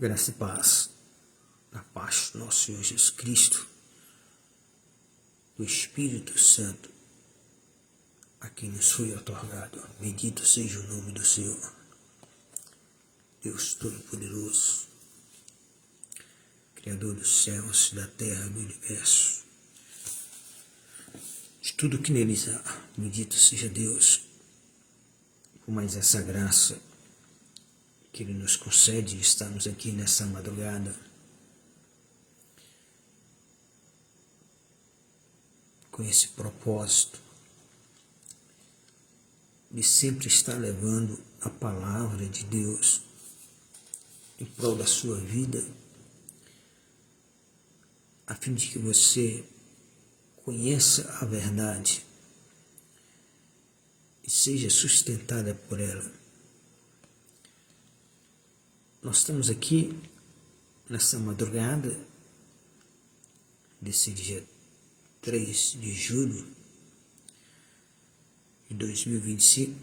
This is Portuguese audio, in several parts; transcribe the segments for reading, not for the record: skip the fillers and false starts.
Graça e paz, da paz do nosso Senhor Jesus Cristo, do Espírito Santo, a quem nos foi otorgado. Bendito seja o nome do Senhor, Deus Todo-Poderoso, Criador dos céus, da terra e do universo, de tudo que neles há. Bendito seja Deus por mais essa graça que Ele nos concede de estarmos aqui nessa madrugada, com esse propósito de sempre estar levando a palavra de Deus em prol da sua vida, a fim de que você conheça a verdade e seja sustentada por ela. Nós estamos aqui nessa madrugada desse dia 3 de julho de 2025,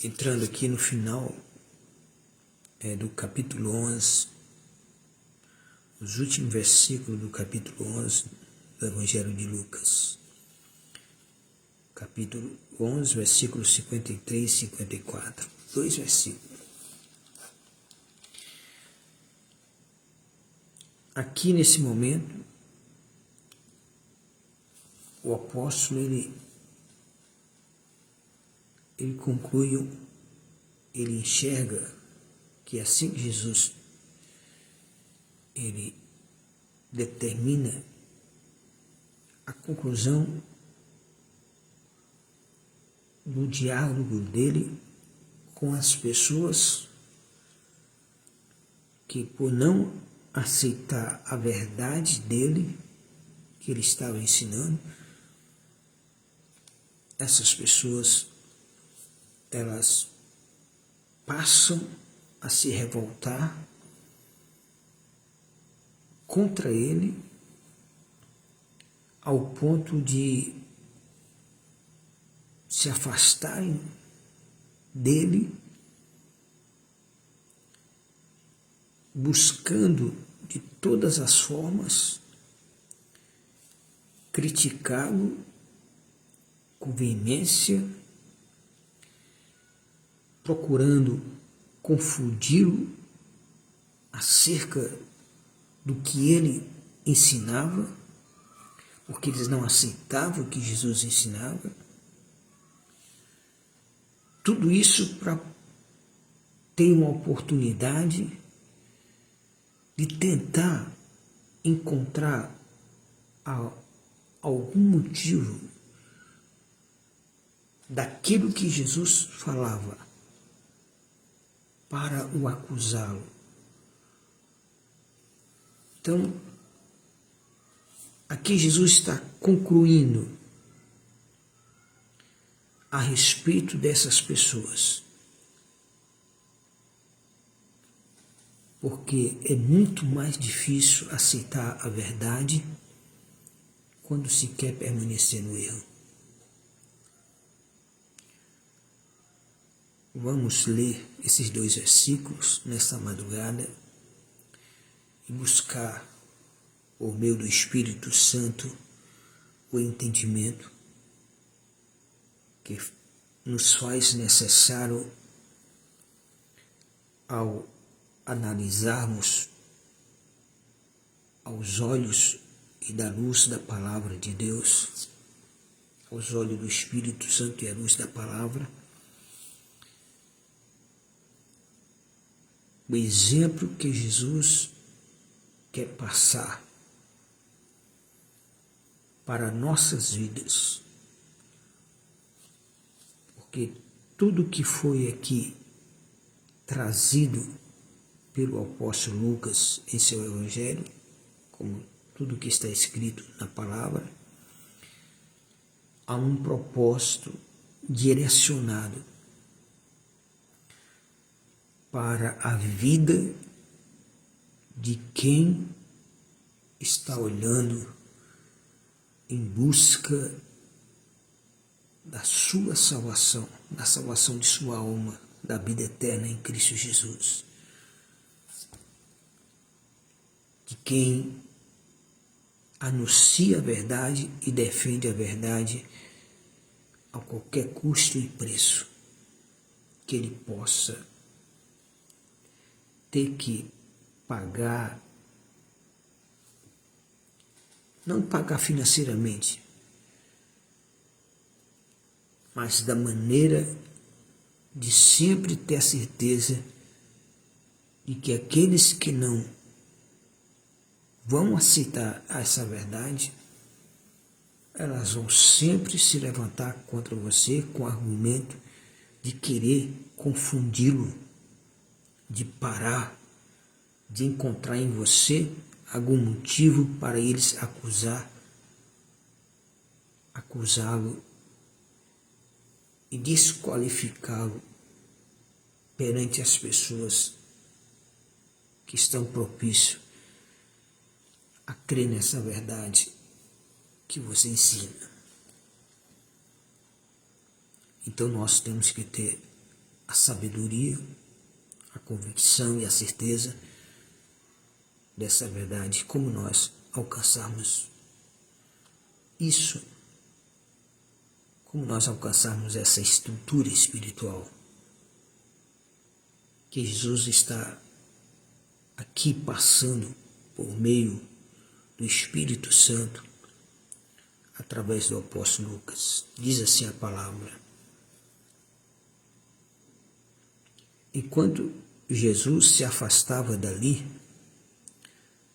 entrando aqui no final do capítulo 11, os últimos versículos do capítulo 11 do Evangelho de Lucas. Capítulo 11, versículos 53 e 54. 2 versículos. Aqui nesse momento, o apóstolo, ele conclui, ele enxerga que assim que Jesus, ele determina a conclusão do diálogo dele com as pessoas que, por não aceitar a verdade dele, que ele estava ensinando, essas pessoas, elas passam a se revoltar contra ele, ao ponto de se afastarem dele, buscando de todas as formas criticá-lo com veemência, procurando confundi-lo acerca do que ele ensinava, porque eles não aceitavam o que Jesus ensinava. Tudo isso para ter uma oportunidade de tentar encontrar algum motivo daquilo que Jesus falava para o acusá-lo. Então, aqui Jesus está concluindo a respeito dessas pessoas, porque é muito mais difícil aceitar a verdade quando se quer permanecer no erro. Vamos ler esses 2 versículos nesta madrugada e buscar, por meio do Espírito Santo, o entendimento que nos faz necessário ao analisarmos aos olhos e da luz da palavra de Deus, aos olhos do Espírito Santo e à luz da palavra, o exemplo que Jesus quer passar para nossas vidas. Porque tudo que foi aqui trazido pelo apóstolo Lucas em seu Evangelho, como tudo que está escrito na palavra, há um propósito direcionado para a vida de quem está olhando em busca da sua salvação, da salvação de sua alma, da vida eterna em Cristo Jesus. de quem anuncia a verdade e defende a verdade a qualquer custo e preço que ele possa ter que pagar, não pagar financeiramente, mas da maneira de sempre ter a certeza de que aqueles que não vão aceitar essa verdade, elas vão sempre se levantar contra você com o argumento de querer confundi-lo, de parar, de encontrar em você algum motivo para eles acusá-lo e desqualificá-lo perante as pessoas que estão propícios a crer nessa verdade que você ensina. Então nós temos que ter a sabedoria, a convicção e a certeza dessa verdade. Como nós alcançarmos isso? Como nós alcançarmos essa estrutura espiritual que Jesus está aqui passando por meio do Espírito Santo através do apóstolo Lucas. Diz assim a palavra: enquanto Jesus se afastava dali,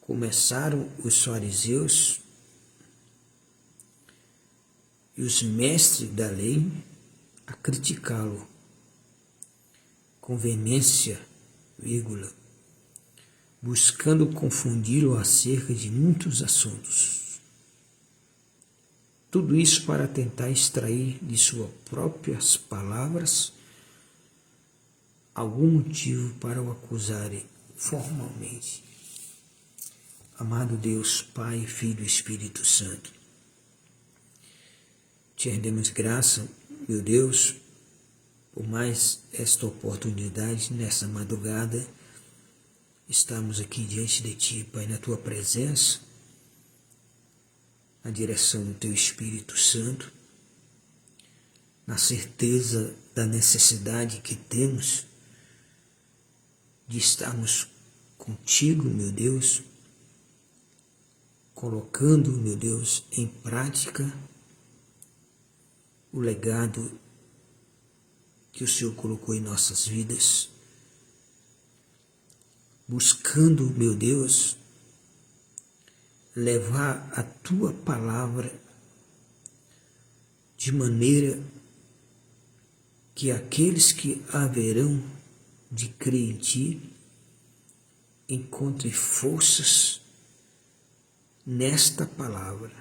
começaram os fariseus e os mestres da lei a criticá-lo com veemência, buscando confundi-lo acerca de muitos assuntos. Tudo isso para tentar extrair de suas próprias palavras algum motivo para o acusarem formalmente. Amado Deus, Pai, Filho e Espírito Santo, te rendemos graça, meu Deus, por mais esta oportunidade nessa madrugada. Estamos aqui diante de Ti, Pai, na Tua presença, na direção do Teu Espírito Santo, na certeza da necessidade que temos de estarmos contigo, meu Deus, colocando, meu Deus, em prática o legado que o Senhor colocou em nossas vidas, buscando, meu Deus, levar a Tua palavra de maneira que aqueles que haverão de crer em Ti encontrem forças nesta palavra,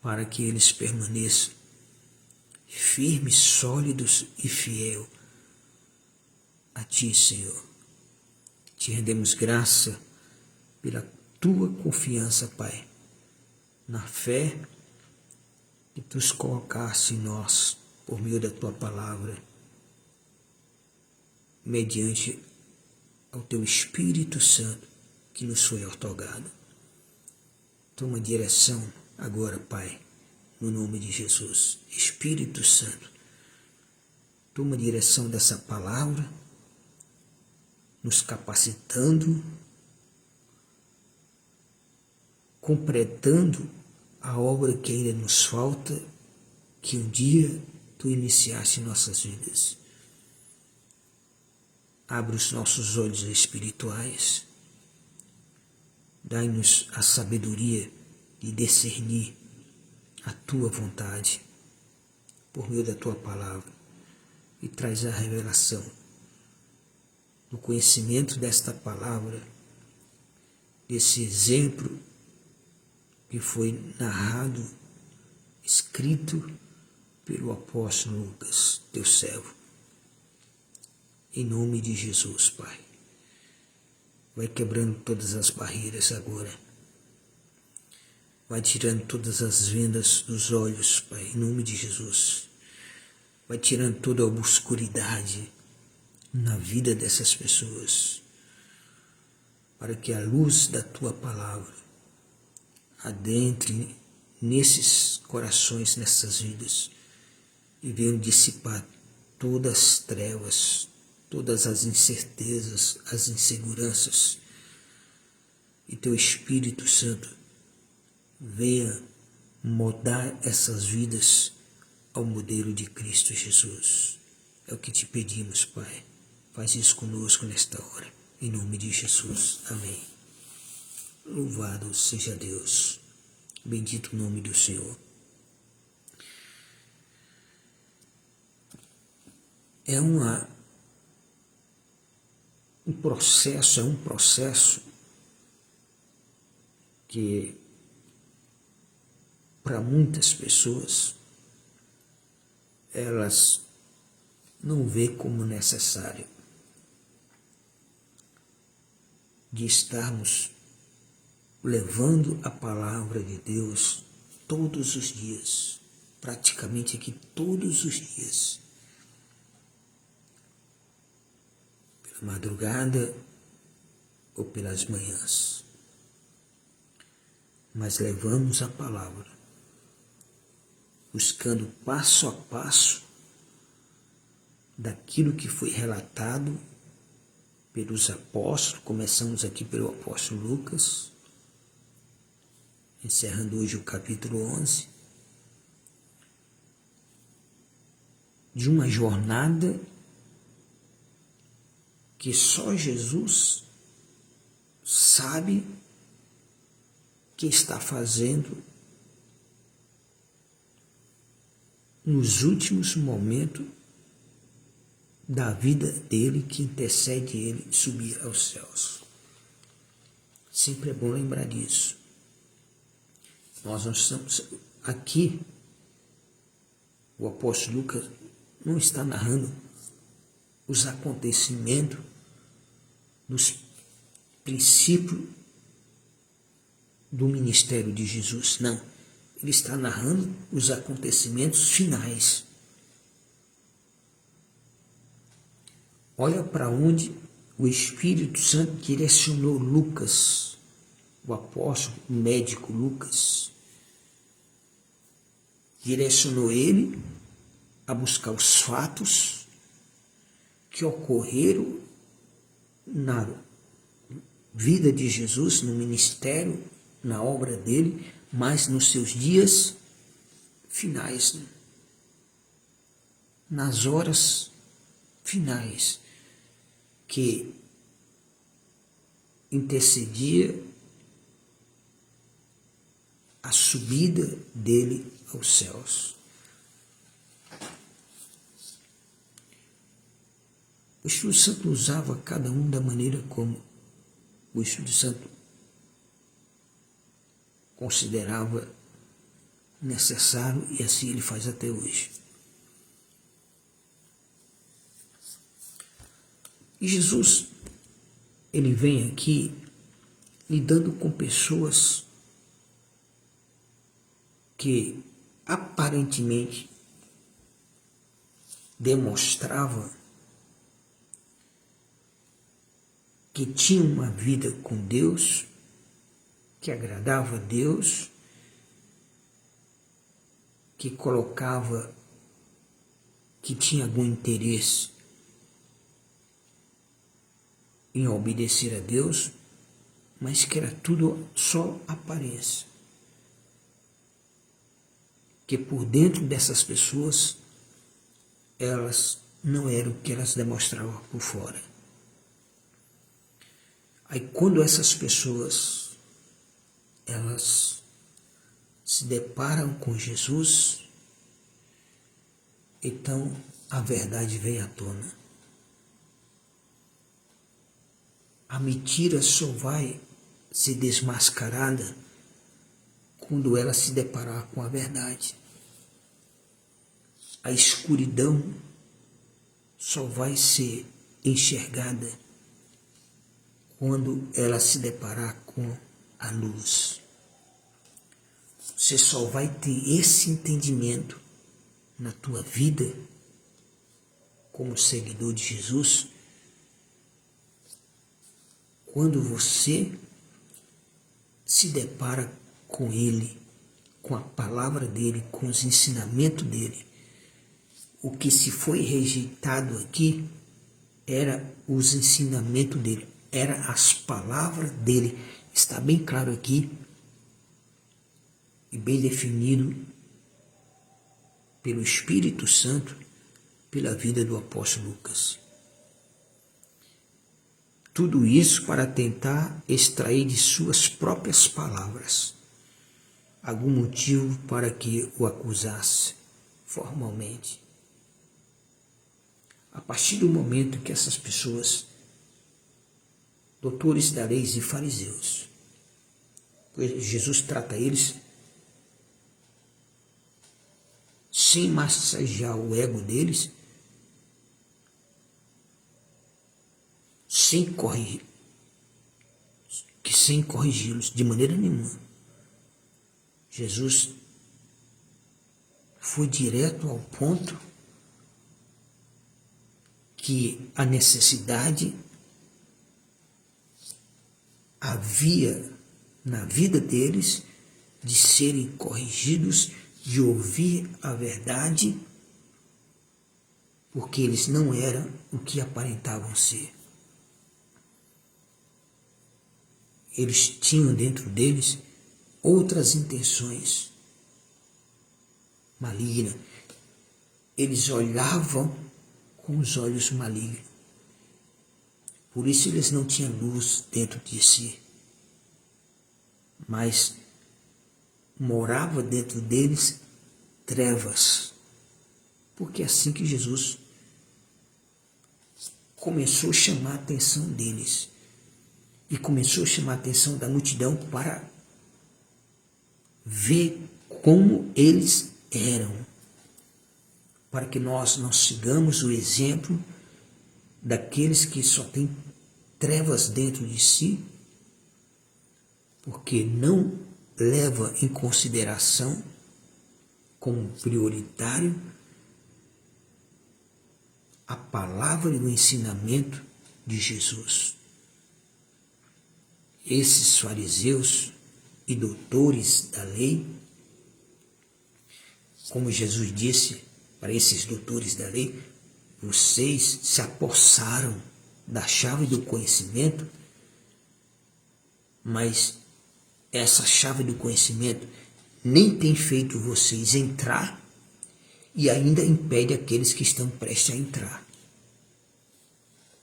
para que eles permaneçam firmes, sólidos e fiel a Ti, Senhor. Te rendemos graça pela Tua confiança, Pai, na fé que Tu colocaste em nós por meio da Tua palavra, mediante ao Teu Espírito Santo que nos foi otorgado. Toma direção agora, Pai, no nome de Jesus. Espírito Santo, toma direção dessa palavra, nos capacitando, completando a obra que ainda nos falta, que um dia Tu iniciaste em nossas vidas. Abre os nossos olhos espirituais, dai-nos a sabedoria de discernir a Tua vontade por meio da Tua palavra e traz a revelação do conhecimento desta palavra, desse exemplo que foi narrado, escrito pelo apóstolo Lucas, Teu servo. Em nome de Jesus, Pai. Vai quebrando todas as barreiras agora. Vai tirando todas as vendas dos olhos, Pai, em nome de Jesus. Vai tirando toda a obscuridade na vida dessas pessoas. para que a luz da tua palavra adentre nesses corações, nessas vidas, e venham dissipar todas as trevas, todas as incertezas, as inseguranças, e teu Espírito Santo venha moldar essas vidas ao modelo de Cristo Jesus. É o que te pedimos, Pai. Faz isso conosco nesta hora. Em nome de Jesus. Amém. Louvado seja Deus. Bendito o nome do Senhor. É um processo que para muitas pessoas elas não vê como necessário de estarmos levando a palavra de Deus todos os dias, praticamente aqui todos os dias, pela madrugada ou pelas manhãs, mas levamos a palavra, buscando passo a passo daquilo que foi relatado pelos apóstolos. Começamos aqui pelo apóstolo Lucas, encerrando hoje o capítulo 11, de uma jornada que só Jesus sabe que está fazendo nos últimos momentos da vida dele, que intercede ele subir aos céus. Sempre é bom lembrar disso. Nós não estamos aqui, o apóstolo Lucas não está narrando os acontecimentos dos princípios do ministério de Jesus, não. Ele está narrando os acontecimentos finais. Olha para onde o Espírito Santo direcionou Lucas, o apóstolo, o médico Lucas. Direcionou ele a buscar os fatos que ocorreram na vida de Jesus, no ministério, na obra dele, mas nos seus dias finais, nas horas finais, que intercedia a subida dele aos céus. O Espírito Santo usava cada um da maneira como o Espírito Santo considerava necessário, e assim ele faz até hoje. E Jesus, ele vem aqui lidando com pessoas que aparentemente demonstravam que tinham uma vida com Deus, que agradava a Deus, que colocava, que tinha algum interesse em obedecer a Deus, mas que era tudo só aparência. Que por dentro dessas pessoas, elas não eram o que elas demonstravam por fora. Aí quando essas pessoas, elas se deparam com Jesus, então a verdade vem à tona. A mentira só vai ser desmascarada quando ela se deparar com a verdade. A escuridão só vai ser enxergada quando ela se deparar com a luz. Você só vai ter esse entendimento na tua vida como seguidor de Jesus quando você se depara com ele, com a palavra dele, com os ensinamentos dele, o que se foi rejeitado aqui era os ensinamentos dele, era as palavras dele. Está bem claro aqui e bem definido pelo Espírito Santo, pela vida do apóstolo Lucas. Tudo isso para tentar extrair de suas próprias palavras algum motivo para que o acusasse formalmente. A partir do momento que essas pessoas, doutores da lei e fariseus, pois Jesus trata eles sem massagear o ego deles, sem corrigi-los de maneira nenhuma. Jesus foi direto ao ponto que a necessidade havia na vida deles de serem corrigidos, de ouvir a verdade, porque eles não eram o que aparentavam ser. Eles tinham dentro deles outras intenções malignas. Eles olhavam com os olhos malignos. Por isso eles não tinham luz dentro de si. Mas morava dentro deles trevas. Porque é assim que Jesus começou a chamar a atenção deles. E começou a chamar a atenção da multidão para ver como eles eram. Para que nós não sigamos o exemplo daqueles que só têm trevas dentro de si, porque não leva em consideração como prioritário a palavra e o ensinamento de Jesus. Esses fariseus e doutores da lei, como Jesus disse para esses doutores da lei, vocês se apossaram da chave do conhecimento, mas essa chave do conhecimento nem tem feito vocês entrar e ainda impede aqueles que estão prestes a entrar.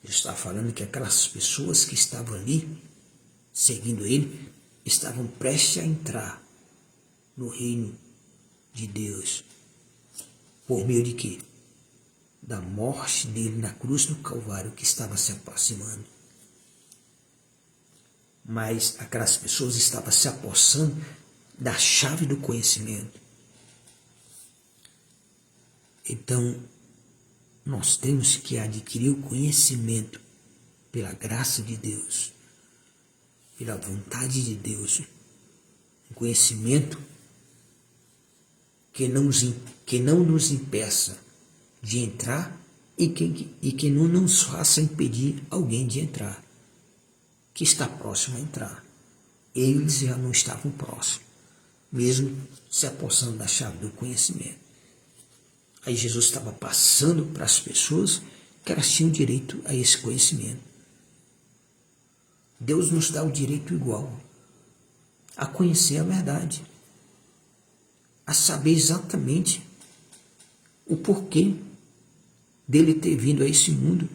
Ele está falando que aquelas pessoas que estavam ali, seguindo ele, estavam prestes a entrar no reino de Deus. Por meio de quê? Da morte dele na cruz do Calvário, que estava se aproximando. Mas aquelas pessoas estavam se apossando da chave do conhecimento. Então, nós temos que adquirir o conhecimento pela graça de Deus, pela vontade de Deus, um conhecimento que não nos impeça de entrar e que não nos faça impedir alguém de entrar, que está próximo a entrar. Eles já não estavam próximos, mesmo se apossando da chave do conhecimento. Aí Jesus estava passando para as pessoas que elas tinham direito a esse conhecimento. Deus nos dá o direito igual a conhecer a verdade, a saber exatamente o porquê dele ter vindo a esse mundo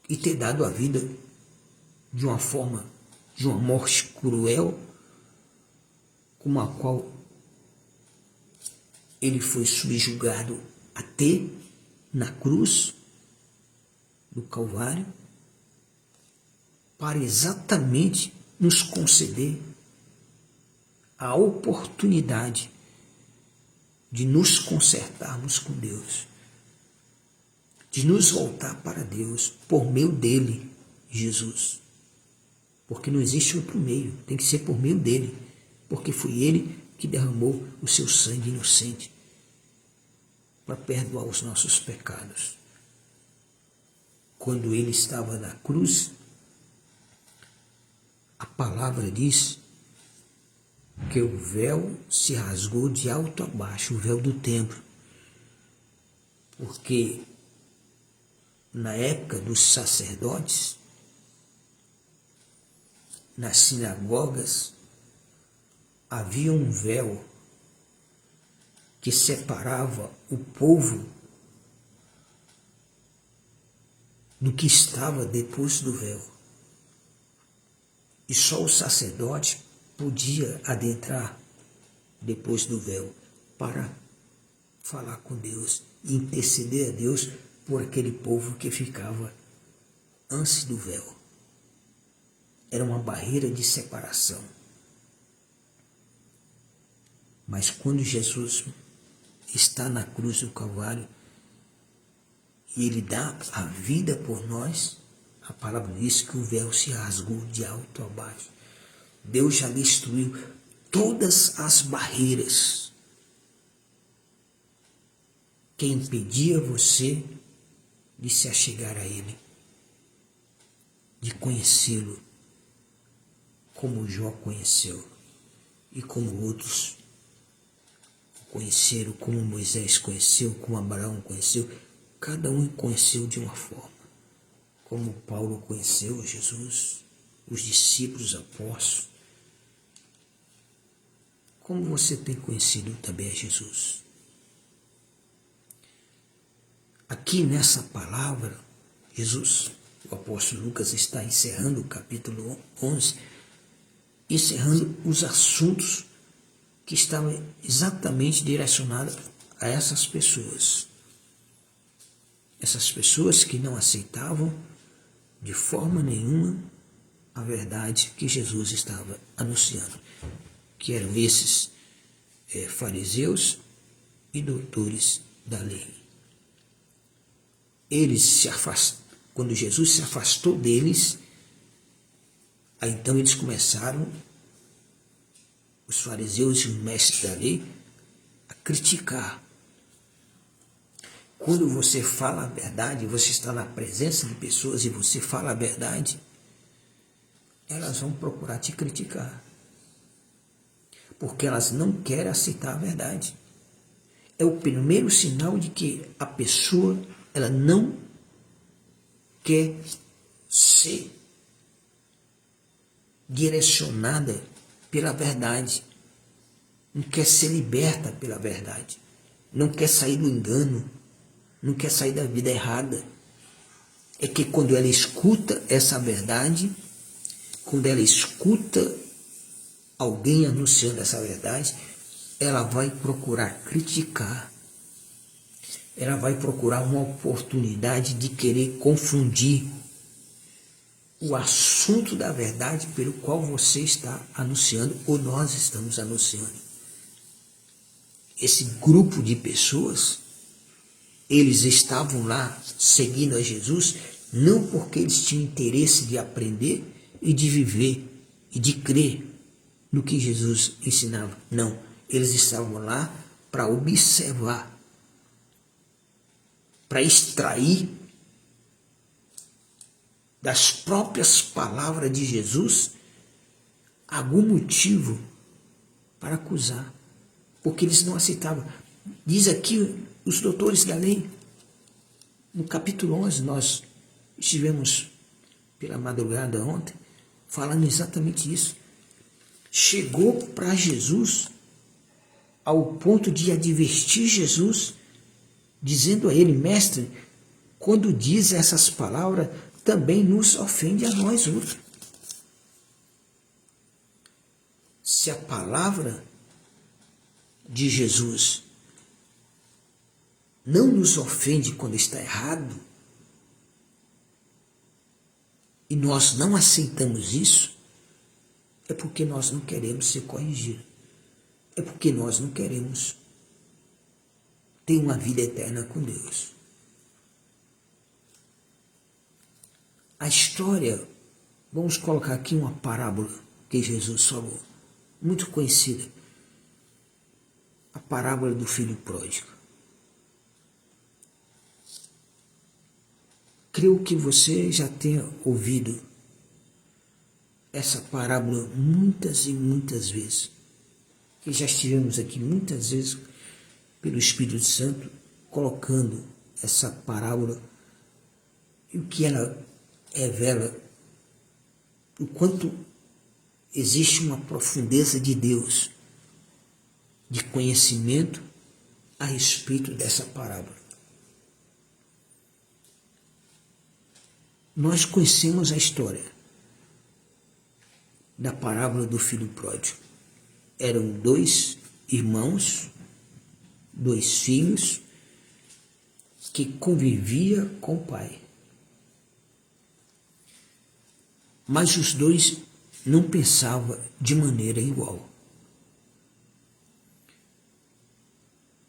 e ter dado a vida de uma forma, de uma morte cruel, como a qual ele foi subjugado a ter na cruz do Calvário, para exatamente nos conceder a oportunidade de nos consertarmos com Deus, de nos voltar para Deus por meio dele, Jesus. Porque não existe outro meio, tem que ser por meio dele, porque foi ele que derramou o seu sangue inocente para perdoar os nossos pecados. quando ele estava na cruz, a palavra diz que o véu se rasgou de alto a baixo, o véu do templo, porque na época dos sacerdotes, nas sinagogas, havia um véu que separava o povo do que estava depois do véu. E só o sacerdote podia adentrar depois do véu para falar com Deus e interceder a Deus por aquele povo que ficava antes do véu. Era uma barreira de separação. Mas quando Jesus está na cruz do Calvário e ele dá a vida por nós, a palavra diz que o véu se rasgou de alto a baixo. Deus já destruiu todas as barreiras que impedia você de se achegar a Ele, de conhecê-lo como Jó conheceu e como outros conheceram, como Moisés conheceu, como Abraão conheceu. Cada um conheceu de uma forma. Como Paulo conheceu Jesus, os discípulos, apóstolos. Como você tem conhecido também a Jesus? Aqui nessa palavra, Jesus, o apóstolo Lucas está encerrando o capítulo 11, encerrando os assuntos que estavam exatamente direcionados a essas pessoas. Essas pessoas que não aceitavam de forma nenhuma a verdade que Jesus estava anunciando, que eram esses fariseus e doutores da lei. Eles se afastaram, quando Jesus se afastou deles, aí então eles começaram, os fariseus e os mestres da lei, a criticar. Quando você fala a verdade, você está na presença de pessoas e você fala a verdade, elas vão procurar te criticar. Porque elas não querem aceitar a verdade. É o primeiro sinal de que a pessoa, ela não quer ser direcionada pela verdade. Não quer ser liberta pela verdade. Não quer sair do engano. Não quer sair da vida errada. É que quando ela escuta essa verdade, quando ela escuta alguém anunciando essa verdade, ela vai procurar criticar. Ela vai procurar uma oportunidade de querer confundir o assunto da verdade pelo qual você está anunciando ou nós estamos anunciando. Esse grupo de pessoas, eles estavam lá seguindo a Jesus, não porque eles tinham interesse de aprender e de viver e de crer no que Jesus ensinava. Não, eles estavam lá para observar, para extrair das próprias palavras de Jesus algum motivo para acusar, porque eles não aceitavam. Diz aqui os doutores da lei, no capítulo 11, nós estivemos pela madrugada ontem, falando exatamente isso. Chegou para Jesus ao ponto de advertir Jesus, dizendo a ele: mestre, quando diz essas palavras, também nos ofende a nós outros. Se a palavra de Jesus não nos ofende quando está errado, e nós não aceitamos isso, é porque nós não queremos ser corrigidos. É porque nós não queremos ter uma vida eterna com Deus. A história, vamos colocar aqui uma parábola que Jesus falou, muito conhecida. A parábola do filho pródigo. Creio que você já tenha ouvido essa parábola muitas e muitas vezes. Que já estivemos aqui muitas vezes pelo Espírito Santo colocando essa parábola e o que ela revela, o quanto existe uma profundeza de Deus, de conhecimento a respeito dessa parábola. Nós conhecemos a história da parábola do filho pródigo. Eram dois irmãos, dois filhos, que conviviam com o pai. Mas os dois não pensavam de maneira igual.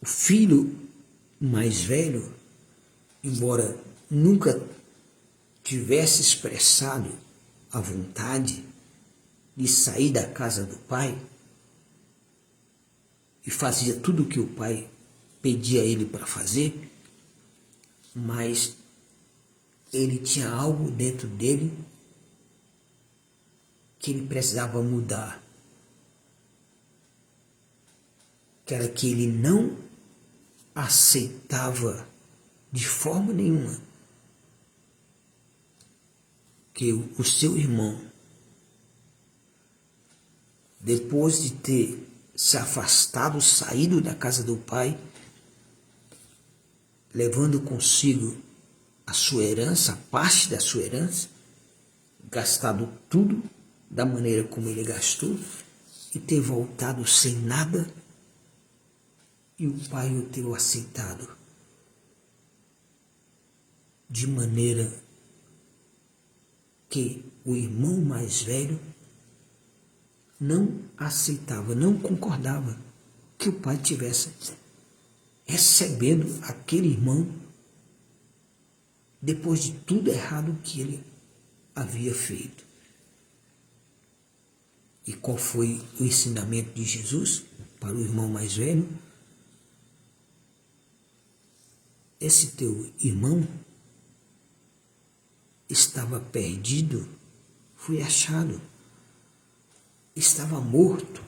O filho mais velho, embora nunca tivesse expressado a vontade de sair da casa do pai, e fazia tudo o que o pai pedia a ele para fazer, mas ele tinha algo dentro dele que ele precisava mudar, que era que ele não aceitava de forma nenhuma que o seu irmão, depois de ter se afastado, saído da casa do pai, levando consigo a sua herança, a parte da sua herança, gastado tudo da maneira como ele gastou, e ter voltado sem nada, e o pai o ter aceitado de maneira que o irmão mais velho não aceitava, não concordava que o pai tivesse recebendo aquele irmão depois de tudo errado que ele havia feito. E qual foi o ensinamento de Jesus para o irmão mais velho? Esse teu irmão estava perdido, foi achado. Estava morto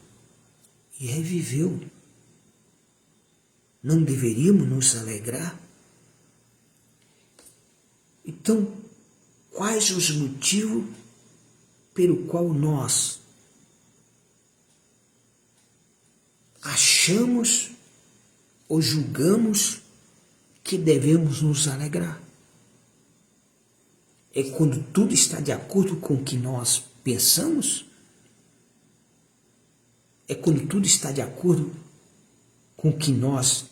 e reviveu. Não deveríamos nos alegrar? Então, quais os motivos pelo qual nós achamos ou julgamos que devemos nos alegrar? É quando tudo está de acordo com o que nós pensamos? É quando tudo está de acordo com o que nós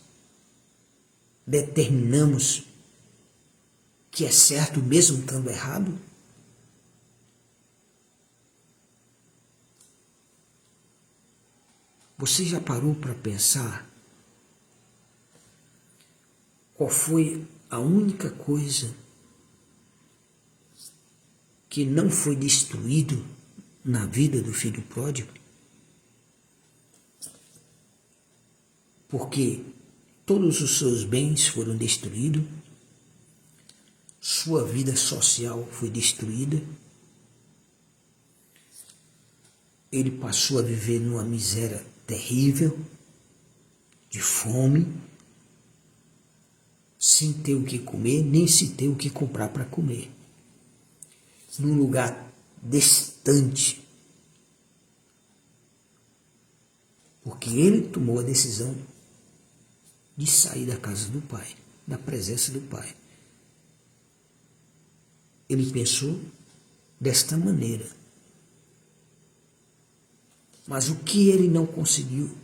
determinamos que é certo mesmo estando errado? Você já parou para pensar qual foi a única coisa que não foi destruído na vida do filho pródigo? Porque todos os seus bens foram destruídos, sua vida social foi destruída, ele passou a viver numa miséria terrível, de fome, sem ter o que comer, nem se ter o que comprar para comer, num lugar distante, porque ele tomou a decisão de sair da casa do pai, da presença do pai. Ele pensou desta maneira. Mas o que ele não conseguiu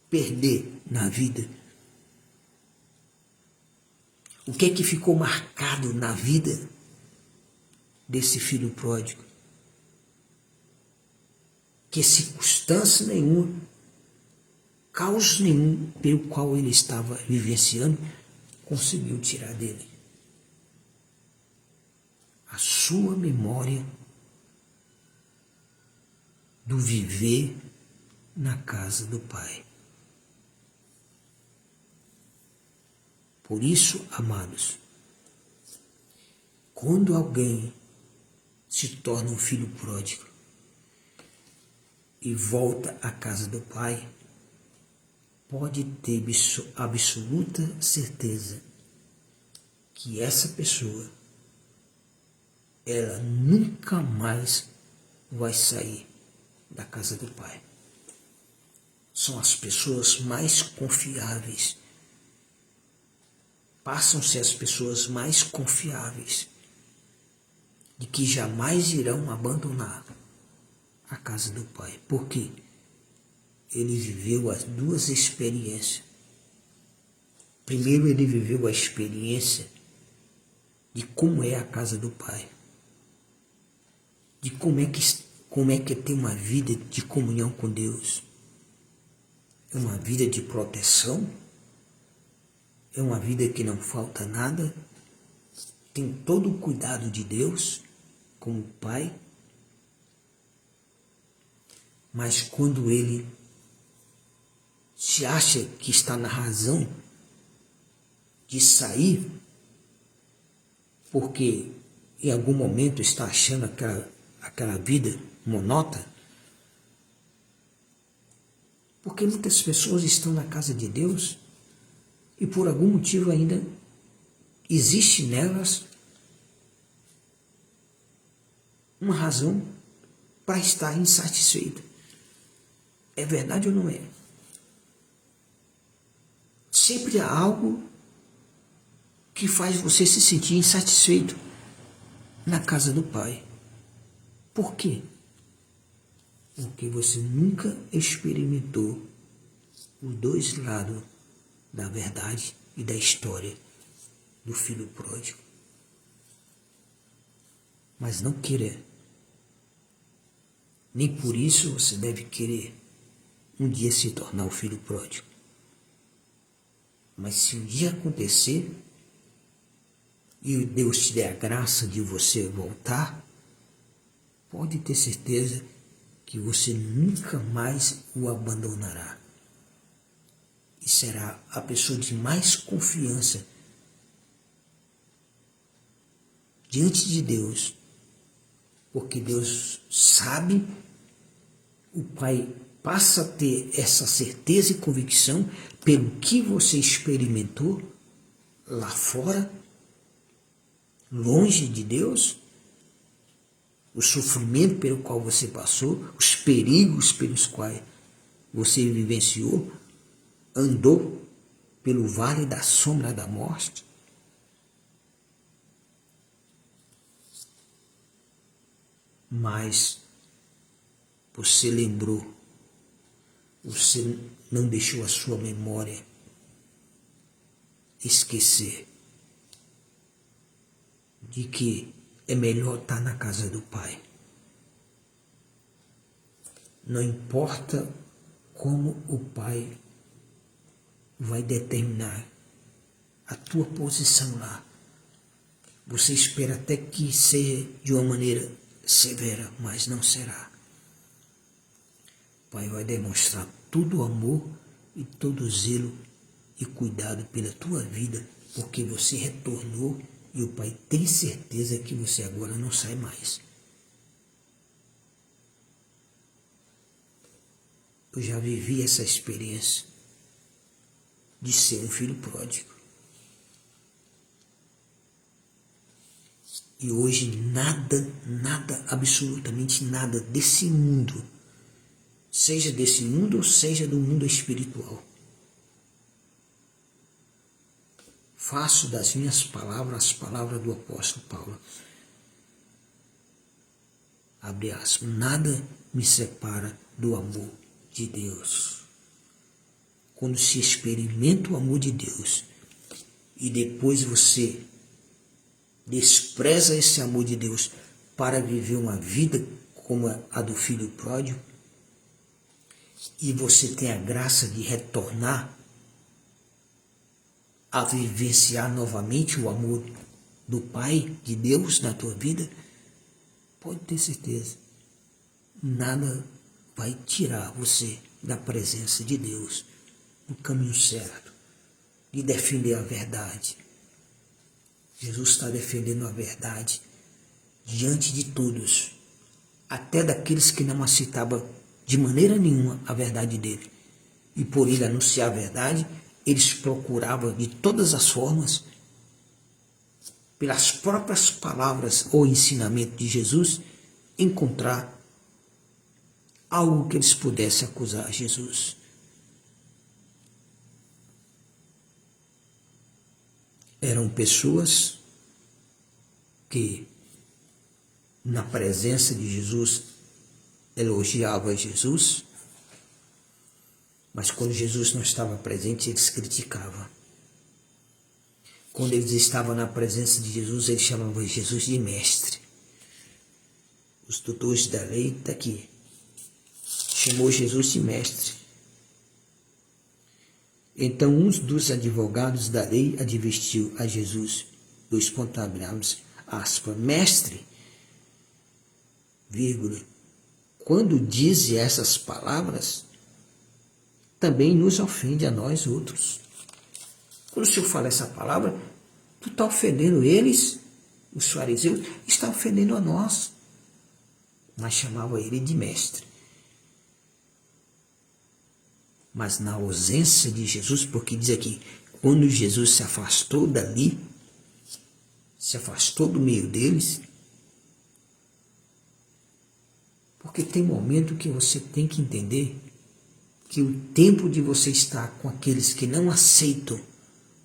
perder na vida? O que é que ficou marcado na vida desse filho pródigo? Que circunstância nenhuma, caos nenhum pelo qual ele estava vivenciando conseguiu tirar dele a sua memória do viver na casa do Pai. Por isso, amados, quando alguém se torna um filho pródigo e volta à casa do pai, pode ter absoluta certeza que essa pessoa, ela nunca mais vai sair da casa do pai. São as pessoas mais confiáveis. Passam-se as pessoas mais confiáveis de que jamais irão abandonar a casa do pai. Por quê? Ele viveu as duas experiências. Primeiro, ele viveu a experiência de como é a casa do pai, de como é que é ter uma vida de comunhão com Deus. É uma vida de proteção, é uma vida que não falta nada, tem todo o cuidado de Deus como pai, mas quando ele se acha que está na razão de sair, porque em algum momento está achando aquela vida monótona, porque muitas pessoas estão na casa de Deus e por algum motivo ainda existe nelas uma razão para estar insatisfeita. É verdade ou não é? Sempre há algo que faz você se sentir insatisfeito na casa do Pai. Por quê? Porque você nunca experimentou os dois lados da verdade e da história do filho pródigo. Mas não queira. Nem por isso você deve querer um dia se tornar o filho pródigo. Mas se um dia acontecer e Deus te der a graça de você voltar, pode ter certeza que você nunca mais o abandonará. E será a pessoa de mais confiança diante de Deus, porque Deus sabe, o Pai passa a ter essa certeza e convicção pelo que você experimentou lá fora, longe de Deus, o sofrimento pelo qual você passou, os perigos pelos quais você vivenciou, andou pelo vale da sombra da morte. Mas você lembrou, você não deixou a sua memória esquecer de que é melhor estar na casa do Pai. Não importa como o Pai vai determinar a tua posição lá. Você espera até que seja de uma maneira severa, mas não será. O Pai vai demonstrar todo o amor e todo o zelo e cuidado pela tua vida, porque você retornou e o Pai tem certeza que você agora não sai mais. Eu já vivi essa experiência de ser um filho pródigo. E hoje nada, absolutamente nada desse mundo, seja desse mundo ou seja do mundo espiritual, faço das minhas palavras as palavras do apóstolo Paulo. Abre aspas, nada me separa do amor de Deus. Quando se experimenta o amor de Deus e depois você despreza esse amor de Deus para viver uma vida como a do filho pródigo, e você tem a graça de retornar a vivenciar novamente o amor do Pai, de Deus na tua vida, pode ter certeza, nada vai tirar você da presença de Deus, do caminho certo, de defender a verdade, Jesus está defendendo a verdade diante de todos, até daqueles que não aceitavam de maneira nenhuma a verdade dele. E por ele anunciar a verdade, eles procuravam de todas as formas, pelas próprias palavras ou ensinamento de Jesus, encontrar algo que eles pudessem acusar a Jesus. Eram pessoas que, na presença de Jesus, elogiavam Jesus, mas quando Jesus não estava presente, eles criticavam. Quando eles estavam na presença de Jesus, eles chamavam Jesus de mestre. Os doutores da lei estão aqui. Chamou Jesus de mestre. Então, um dos advogados da lei advertiu a Jesus, aspas, mestre, vírgula, quando diz essas palavras, também nos ofende a nós outros. Quando o Senhor fala essa palavra, tu está ofendendo eles, os fariseus, está ofendendo a nós. Mas chamava ele de mestre. Mas na ausência de Jesus, porque diz aqui, quando Jesus se afastou dali, se afastou do meio deles, porque tem momento que você tem que entender que o tempo de você estar com aqueles que não aceitam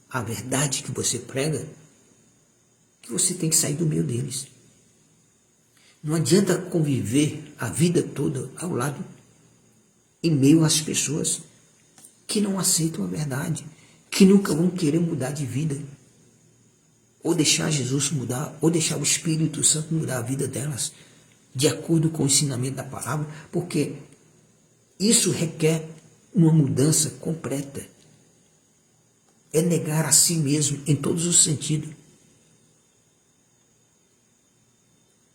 a verdade que você prega, que você tem que sair do meio deles. Não adianta conviver a vida toda ao lado, em meio às pessoas que não aceitam a verdade, que nunca vão querer mudar de vida, ou deixar Jesus mudar, ou deixar o Espírito Santo mudar a vida delas, de acordo com o ensinamento da palavra, porque isso requer uma mudança completa. É negar a si mesmo em todos os sentidos.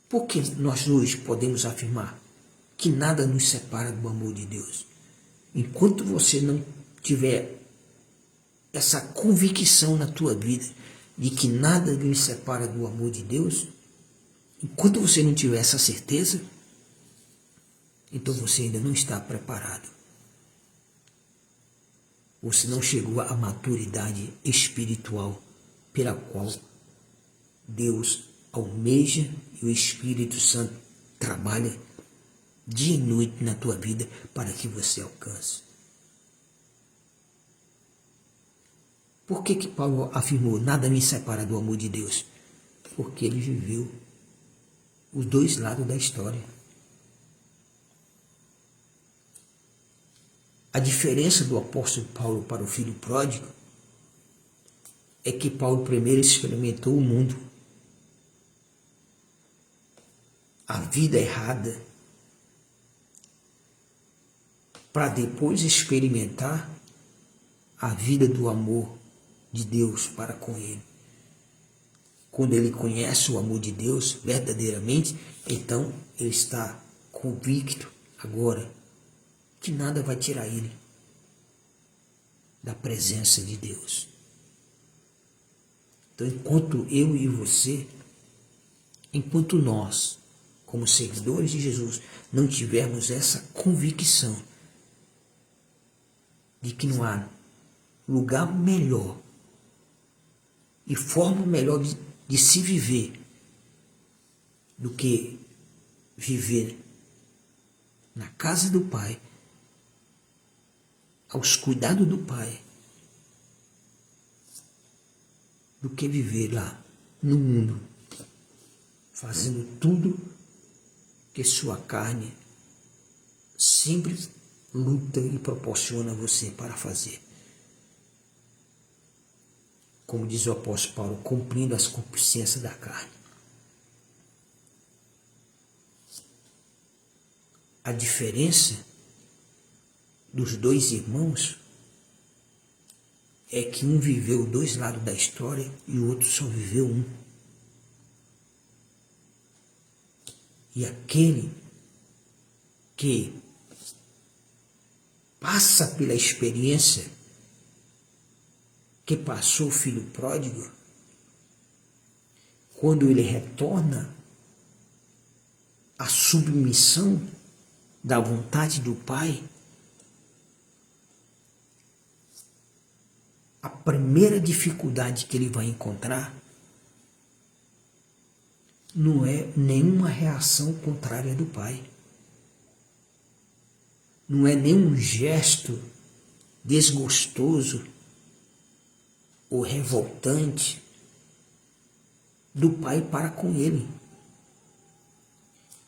Porque nós hoje podemos afirmar que nada nos separa do amor de Deus. Enquanto você não tiver essa convicção na tua vida de que nada nos separa do amor de Deus, enquanto você não tiver essa certeza, então você ainda não está preparado. Você não chegou à maturidade espiritual pela qual Deus almeja e o Espírito Santo trabalha dia e noite na tua vida para que você alcance. Por que Paulo afirmou, nada me separa do amor de Deus? Porque ele viveu os dois lados da história. A diferença do apóstolo Paulo para o filho pródigo é que Paulo primeiro experimentou o mundo, a vida errada, para depois experimentar a vida do amor de Deus para com ele. Quando ele conhece o amor de Deus verdadeiramente, então ele está convicto agora que nada vai tirar ele da presença de Deus. Então, enquanto eu e você, enquanto nós, como seguidores de Jesus, não tivermos essa convicção de que não há lugar melhor e forma melhor de se viver do que viver na casa do Pai, aos cuidados do Pai, do que viver lá no mundo, fazendo tudo que sua carne sempre luta e proporciona a você para fazer. Como diz o apóstolo Paulo, cumprindo as concupiscências da carne. A diferença dos dois irmãos é que um viveu dois lados da história e o outro só viveu um. E aquele que passa pela experiência que passou o filho pródigo, quando ele retorna à submissão da vontade do Pai, a primeira dificuldade que ele vai encontrar não é nenhuma reação contrária do Pai. Não é nenhum gesto desgostoso ou revoltante do Pai para com ele.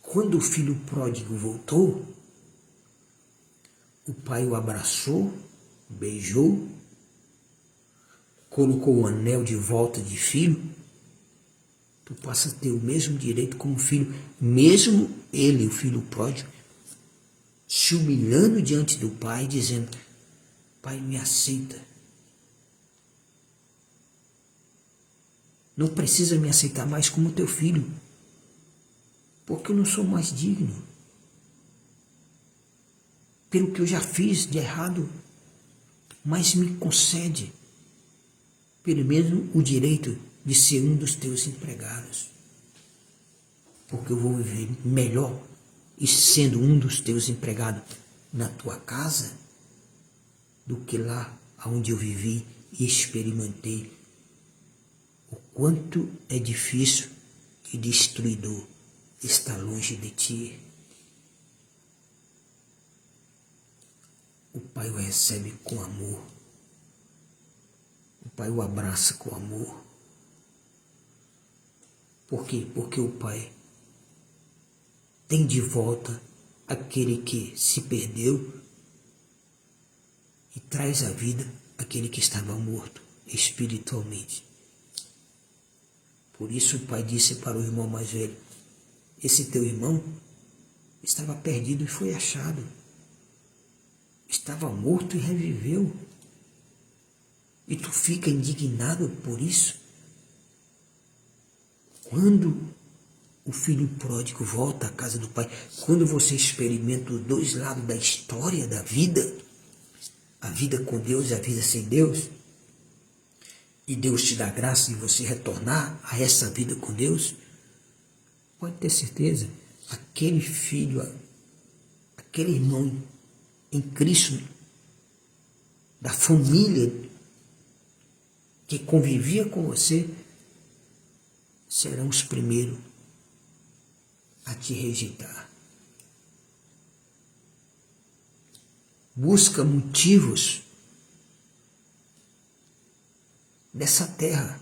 Quando o filho pródigo voltou, o Pai o abraçou, beijou, colocou o anel de volta de filho. Tu passa a ter o mesmo direito como filho, mesmo ele, o filho pródigo, se humilhando diante do Pai, dizendo: Pai, me aceita. Não precisa me aceitar mais como teu filho, porque eu não sou mais digno. Pelo que eu já fiz de errado, mas me concede, pelo menos, o direito de ser um dos teus empregados. Porque eu vou viver melhor e sendo um dos teus empregados na tua casa do que lá onde eu vivi e experimentei o quanto é difícil e destruidor estar longe de ti. O Pai o recebe com amor. O Pai o abraça com amor. Por quê? Porque o Pai tem de volta aquele que se perdeu e traz à vida aquele que estava morto espiritualmente. Por isso o Pai disse para o irmão mais velho: esse teu irmão estava perdido e foi achado. Estava morto e reviveu. E tu fica indignado por isso? Quando o filho pródigo volta à casa do Pai, quando você experimenta os dois lados da história da vida, a vida com Deus e a vida sem Deus, e Deus te dá graça de você retornar a essa vida com Deus, pode ter certeza, aquele filho, aquele irmão em Cristo, da família que convivia com você, serão os primeiros a te rejeitar. Busca motivos nessa terra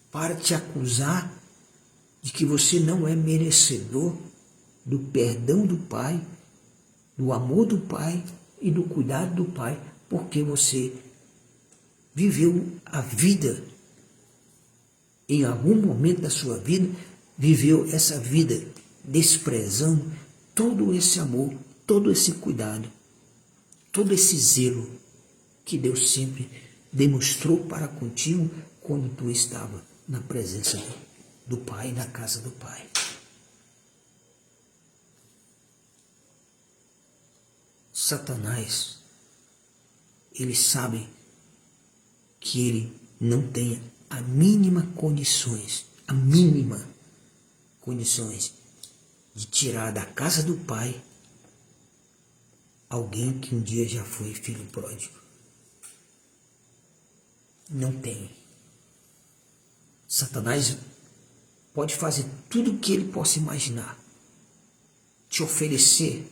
para te acusar de que você não é merecedor do perdão do Pai, do amor do Pai e do cuidado do Pai, porque você viveu a vida, em algum momento da sua vida, viveu essa vida desprezando todo esse amor, todo esse cuidado, todo esse zelo que Deus sempre demonstrou para contigo quando tu estava na presença do Pai, na casa do Pai. Satanás, ele sabe que ele não tem a mínima condições de tirar da casa do Pai alguém que um dia já foi filho pródigo. Não tem. Satanás pode fazer tudo o que ele possa imaginar, te oferecer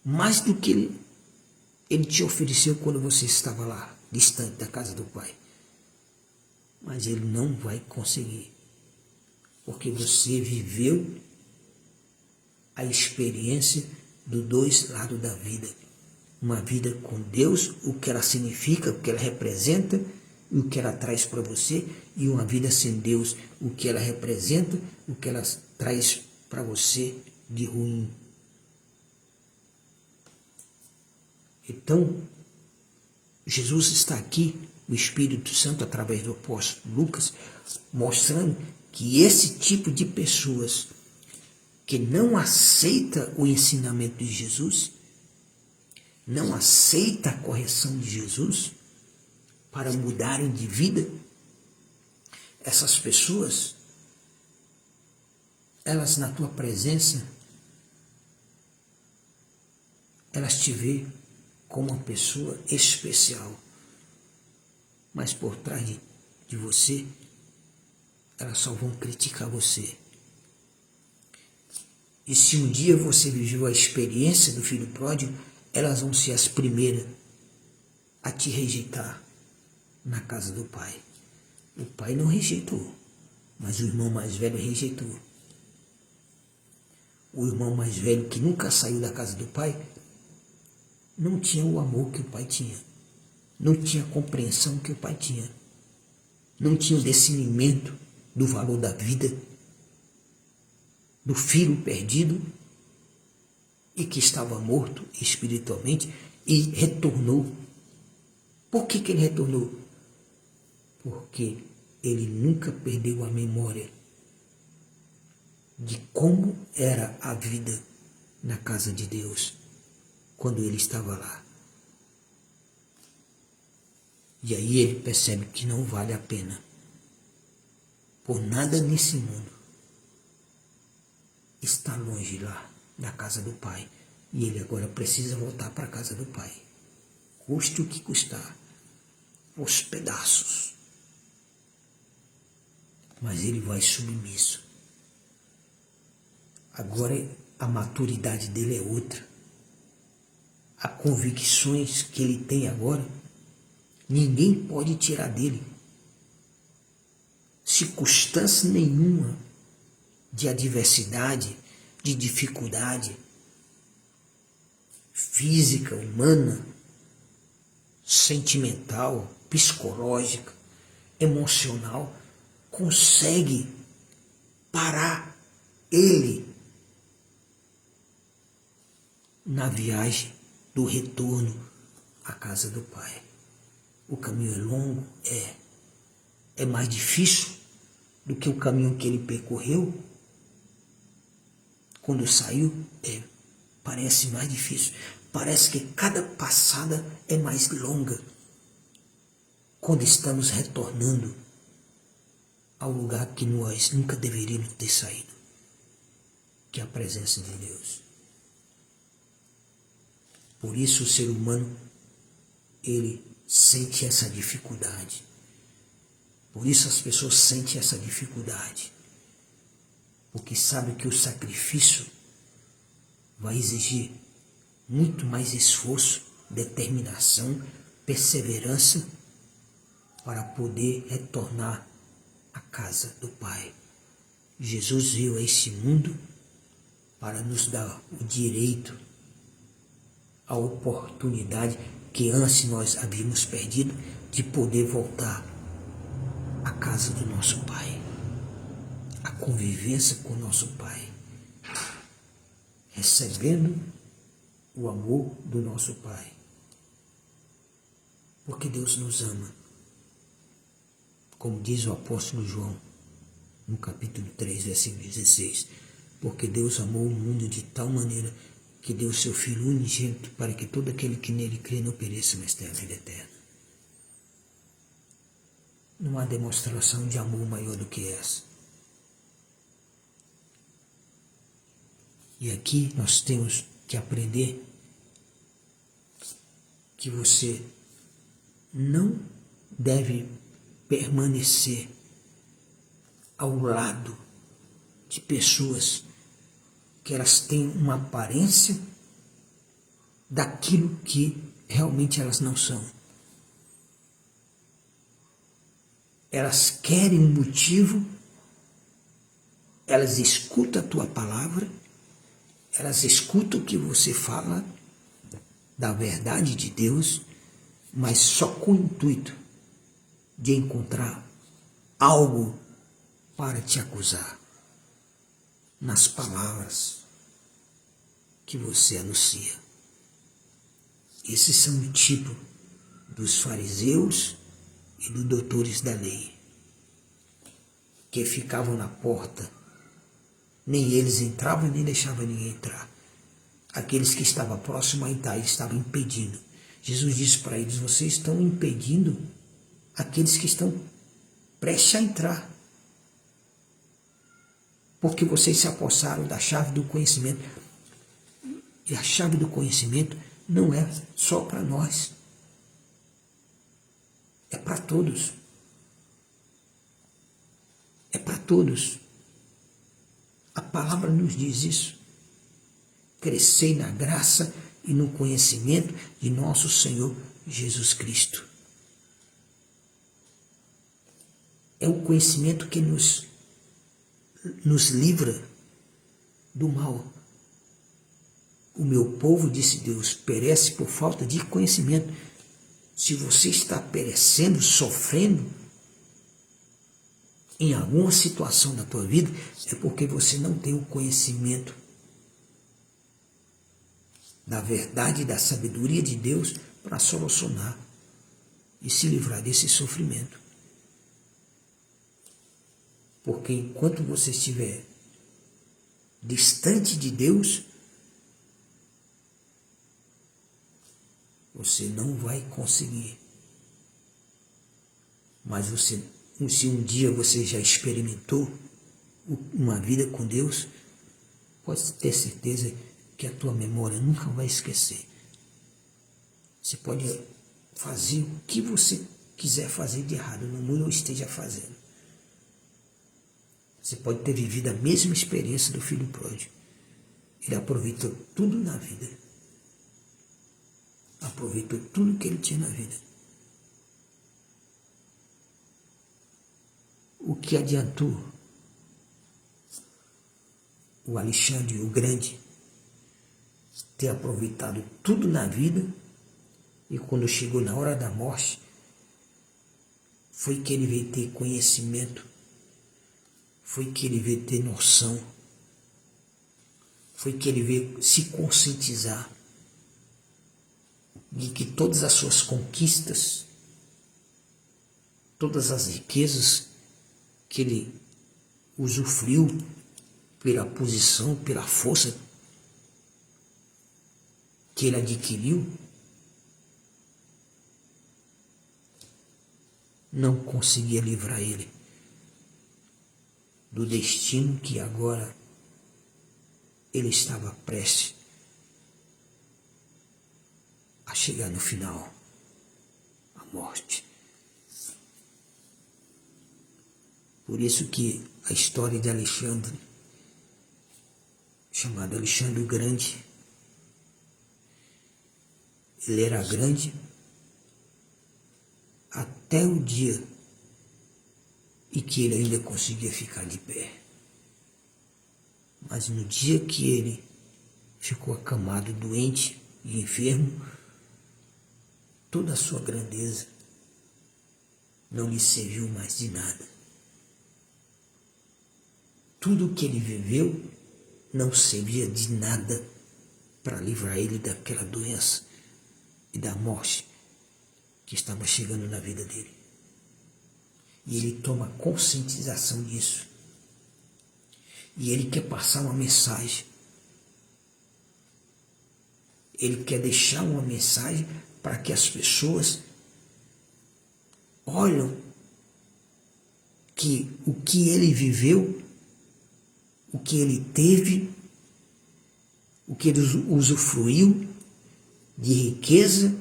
mais do que ele te ofereceu quando você estava lá, distante da casa do Pai. Mas ele não vai conseguir, porque você viveu a experiência dos dois lados da vida. Uma vida com Deus, o que ela significa, o que ela representa, e o que ela traz para você, e uma vida sem Deus, o que ela representa, o que ela traz para você de ruim. Então, Jesus está aqui, o Espírito Santo, através do apóstolo Lucas, mostrando que esse tipo de pessoas que não aceita o ensinamento de Jesus, não aceita a correção de Jesus para mudarem de vida, Essas pessoas, elas na tua presença, elas te veem como uma pessoa especial, mas por trás de você, elas só vão criticar você. E se um dia você viveu a experiência do filho pródigo, elas vão ser as primeiras a te rejeitar na casa do pai. O pai não rejeitou, mas o irmão mais velho rejeitou. O irmão mais velho, que nunca saiu da casa do pai, não tinha o amor que o pai tinha, não tinha a compreensão que o pai tinha, não tinha o discernimento do valor da vida, do filho perdido e que estava morto espiritualmente e retornou. Por que ele retornou? Porque ele nunca perdeu a memória de como era a vida na casa de Deus quando ele estava lá. E aí ele percebe que não vale a pena por nada nesse mundo estar longe lá da casa do pai. E ele agora precisa voltar para a casa do pai, custe o que custar, aos pedaços. Mas ele vai submisso. Agora a maturidade dele é outra. As convicções que ele tem agora, ninguém pode tirar dele. Circunstância nenhuma de adversidade, de dificuldade física, humana, sentimental, psicológica, emocional, consegue parar ele na viagem do retorno à casa do pai. O caminho é longo, é mais difícil do que o caminho que ele percorreu quando saiu, parece mais difícil. Parece que cada passada é mais longa quando estamos retornando ao lugar que nós nunca deveríamos ter saído, que é a presença de Deus. Por isso o ser humano, ele sente essa dificuldade. Por isso as pessoas sentem essa dificuldade. Porque sabe que o sacrifício vai exigir muito mais esforço, determinação, perseverança para poder retornar à casa do Pai. Jesus veio a esse mundo para nos dar o direito, a oportunidade que antes nós havíamos perdido de poder voltar à casa do nosso Pai, a convivência com o nosso Pai, recebendo o amor do nosso Pai, porque Deus nos ama, como diz o apóstolo João, no capítulo 3, versículo 16, porque Deus amou o mundo de tal maneira que deu seu Filho unigênito para que todo aquele que nele crê não pereça, mas tenha a vida eterna. Não há demonstração de amor maior do que essa. E aqui nós temos que aprender que você não deve permanecer ao lado de pessoas que elas têm uma aparência daquilo que realmente elas não são. Elas querem um motivo, elas escutam a tua palavra, elas escutam o que você fala da verdade de Deus, mas só com o intuito de encontrar algo para te acusar nas palavras que você anuncia. Esses são o tipo dos fariseus e dos doutores da lei, que ficavam na porta, nem eles entravam nem deixavam ninguém entrar. Aqueles que estavam próximos a entrar, estavam impedindo. Jesus disse para eles: vocês estão impedindo aqueles que estão preste a entrar. Porque vocês se apossaram da chave do conhecimento. E a chave do conhecimento não é só para nós. É para todos. É para todos. A palavra nos diz isso. Crescei na graça e no conhecimento de nosso Senhor Jesus Cristo. É o conhecimento que nos livra do mal. O meu povo, disse Deus, perece por falta de conhecimento. Se você está perecendo, sofrendo em alguma situação da tua vida, é porque você não tem o conhecimento da verdade e da sabedoria de Deus para solucionar e se livrar desse sofrimento. Porque enquanto você estiver distante de Deus, você não vai conseguir. Mas se um dia você já experimentou uma vida com Deus, pode ter certeza que a tua memória nunca vai esquecer. Você pode fazer o que você quiser fazer de errado no mundo ou esteja fazendo. Você pode ter vivido a mesma experiência do filho pródigo. Ele aproveitou tudo na vida. Aproveitou tudo que ele tinha na vida. O que adiantou o Alexandre o Grande ter aproveitado tudo na vida e quando chegou na hora da morte, foi que ele veio ter conhecimento, foi que ele veio ter noção, foi que ele veio se conscientizar de que todas as suas conquistas, todas as riquezas que ele usufruiu pela posição, pela força que ele adquiriu, não conseguia livrar ele do destino que agora ele estava prestes a chegar no final, a morte. Por isso que a história de Alexandre, chamado Alexandre o Grande, ele era grande até o dia em que ele ainda conseguia ficar de pé. Mas no dia que ele ficou acamado, doente e enfermo, toda a sua grandeza não lhe serviu mais de nada. Tudo o que ele viveu não servia de nada para livrar ele daquela doença e da morte que estava chegando na vida dele. E ele toma conscientização disso. E ele quer passar uma mensagem. Ele quer deixar uma mensagem para que as pessoas olhem que o que ele viveu, o que ele teve, o que ele usufruiu de riqueza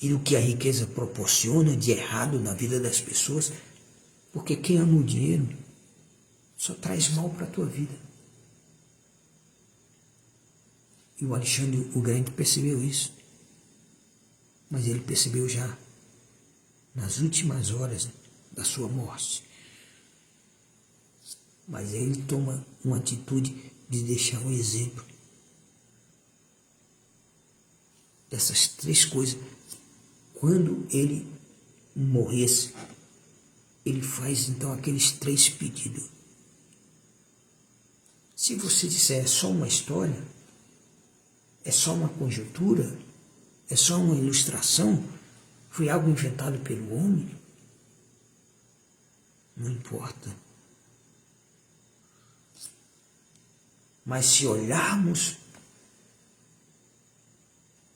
e o que a riqueza proporciona de errado na vida das pessoas, porque quem ama o dinheiro só traz mal para a tua vida. E o Alexandre o Grande percebeu isso, mas ele percebeu já nas últimas horas da sua morte. Mas ele toma uma atitude de deixar um exemplo dessas três coisas. Quando ele morresse, ele faz então aqueles três pedidos. Se você disser é só uma história, é só uma conjuntura, é só uma ilustração, foi algo inventado pelo homem, não importa. Mas se olharmos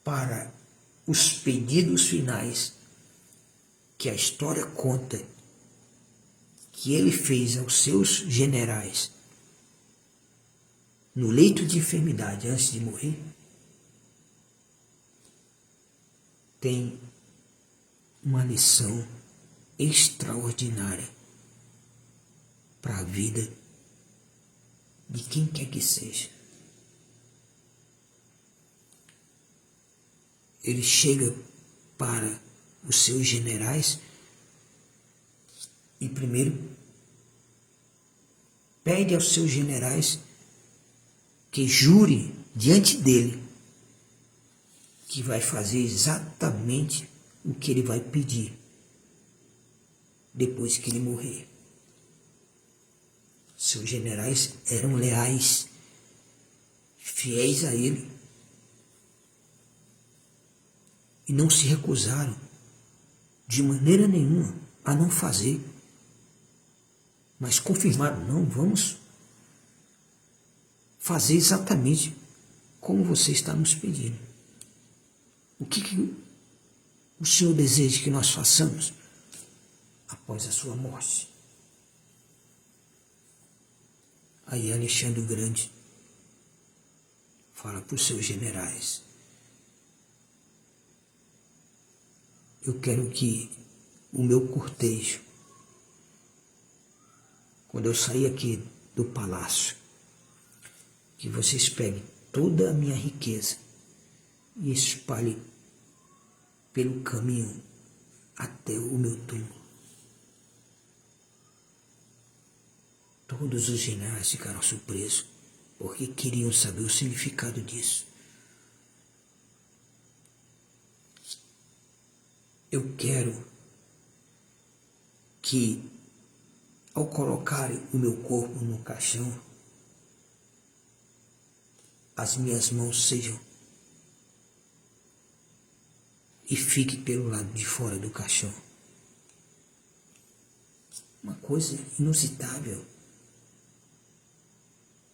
para os pedidos finais que a história conta que ele fez aos seus generais no leito de enfermidade antes de morrer, tem uma lição extraordinária para a vida de quem quer que seja. Ele chega para os seus generais e primeiro pede aos seus generais que jure diante dele que vai fazer exatamente o que ele vai pedir depois que ele morrer. Seus generais eram leais, fiéis a ele, e não se recusaram de maneira nenhuma a não fazer, mas confirmaram: não, vamos fazer exatamente como você está nos pedindo. O que o Senhor deseja que nós façamos após a sua morte? Aí Alexandre o Grande fala para os seus generais: eu quero que o meu cortejo, quando eu sair aqui do palácio, que vocês peguem toda a minha riqueza e espalhem pelo caminho até o meu túmulo. Todos os generais ficaram surpresos, porque queriam saber o significado disso. Eu quero que, ao colocarem o meu corpo no caixão, as minhas mãos sejam e fique pelo lado de fora do caixão. Uma coisa inusitável.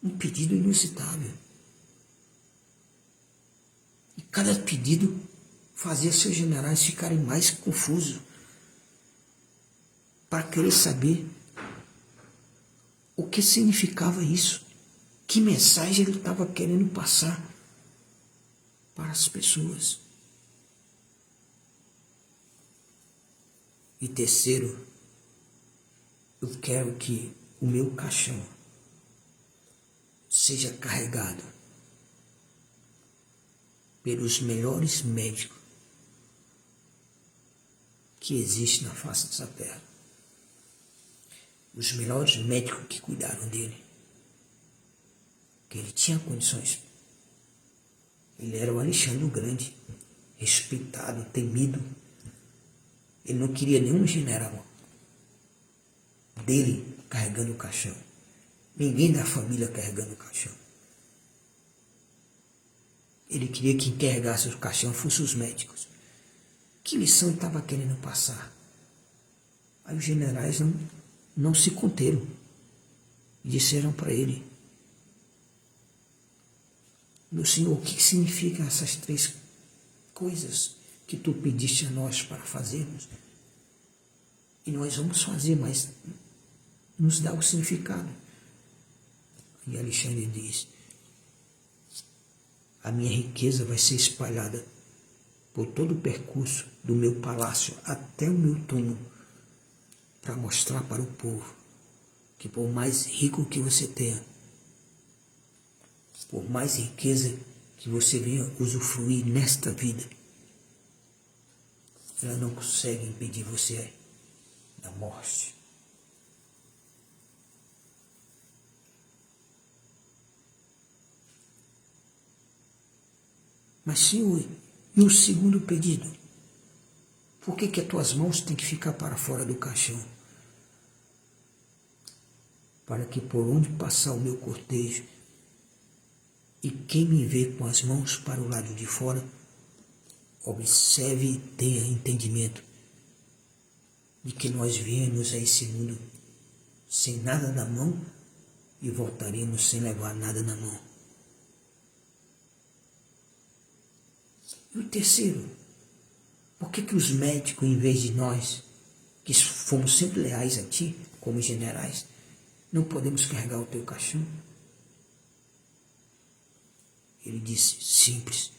Um pedido inusitável. E cada pedido fazia seus generais ficarem mais confusos para querer saber o que significava isso. Que mensagem ele estava querendo passar para as pessoas. E terceiro, eu quero que o meu caixão seja carregado pelos melhores médicos que existem na face dessa terra. Os melhores médicos que cuidaram dele. Que ele tinha condições. Ele era o Alexandre o Grande, respeitado, temido. Ele não queria nenhum general dele carregando o caixão. Ninguém da família carregando o caixão. Ele queria que quem carregasse o caixão fossem os médicos. Que lição ele estava querendo passar? Aí os generais não se conteram e disseram para ele: meu Senhor, o que significam essas três coisas que tu pediste a nós para fazermos? E nós vamos fazer, mas nos dá o significado. E Alexandre diz: a minha riqueza vai ser espalhada por todo o percurso do meu palácio até o meu túmulo, para mostrar para o povo que por mais rico que você tenha, por mais riqueza que você venha usufruir nesta vida, ela não consegue impedir você da morte. Mas, Senhor, e o segundo pedido? Por que as tuas mãos têm que ficar para fora do caixão? Para que por onde passar o meu cortejo, e quem me vê com as mãos para o lado de fora, observe e tenha entendimento de que nós viemos a esse mundo sem nada na mão e voltaremos sem levar nada na mão. E o terceiro, por que os médicos, em vez de nós, que fomos sempre leais a Ti, como generais, não podemos carregar o teu caixão? Ele disse, simples,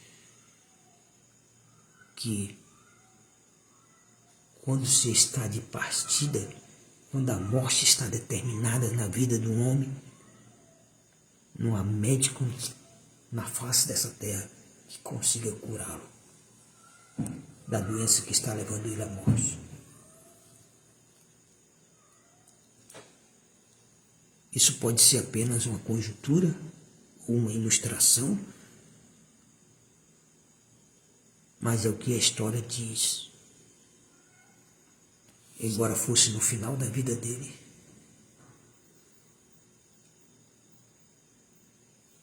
que quando você está de partida, quando a morte está determinada na vida do homem, não há médico na face dessa terra que consiga curá-lo da doença que está levando ele à morte. Isso pode ser apenas uma conjuntura ou uma ilustração, mas é o que a história diz. Embora fosse no final da vida dele,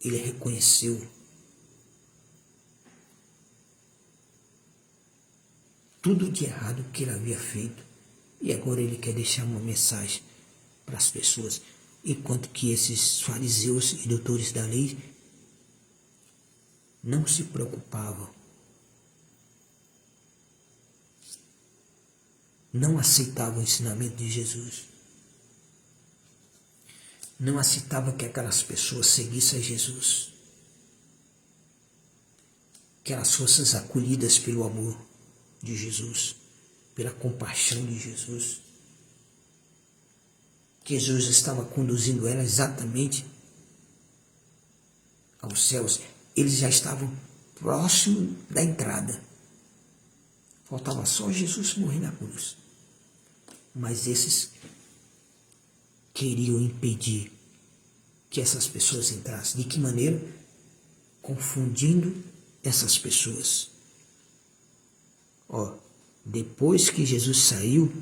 ele reconheceu tudo de errado que ele havia feito e agora ele quer deixar uma mensagem para as pessoas, enquanto que esses fariseus e doutores da lei não se preocupavam, não aceitavam o ensinamento de Jesus, não aceitavam que aquelas pessoas seguissem a Jesus, que elas fossem acolhidas pelo amor de Jesus, pela compaixão de Jesus, que Jesus estava conduzindo elas exatamente aos céus. Eles já estavam próximos da entrada, faltava só Jesus morrer na cruz. Mas esses queriam impedir que essas pessoas entrassem. De que maneira? Confundindo essas pessoas. Depois que Jesus saiu,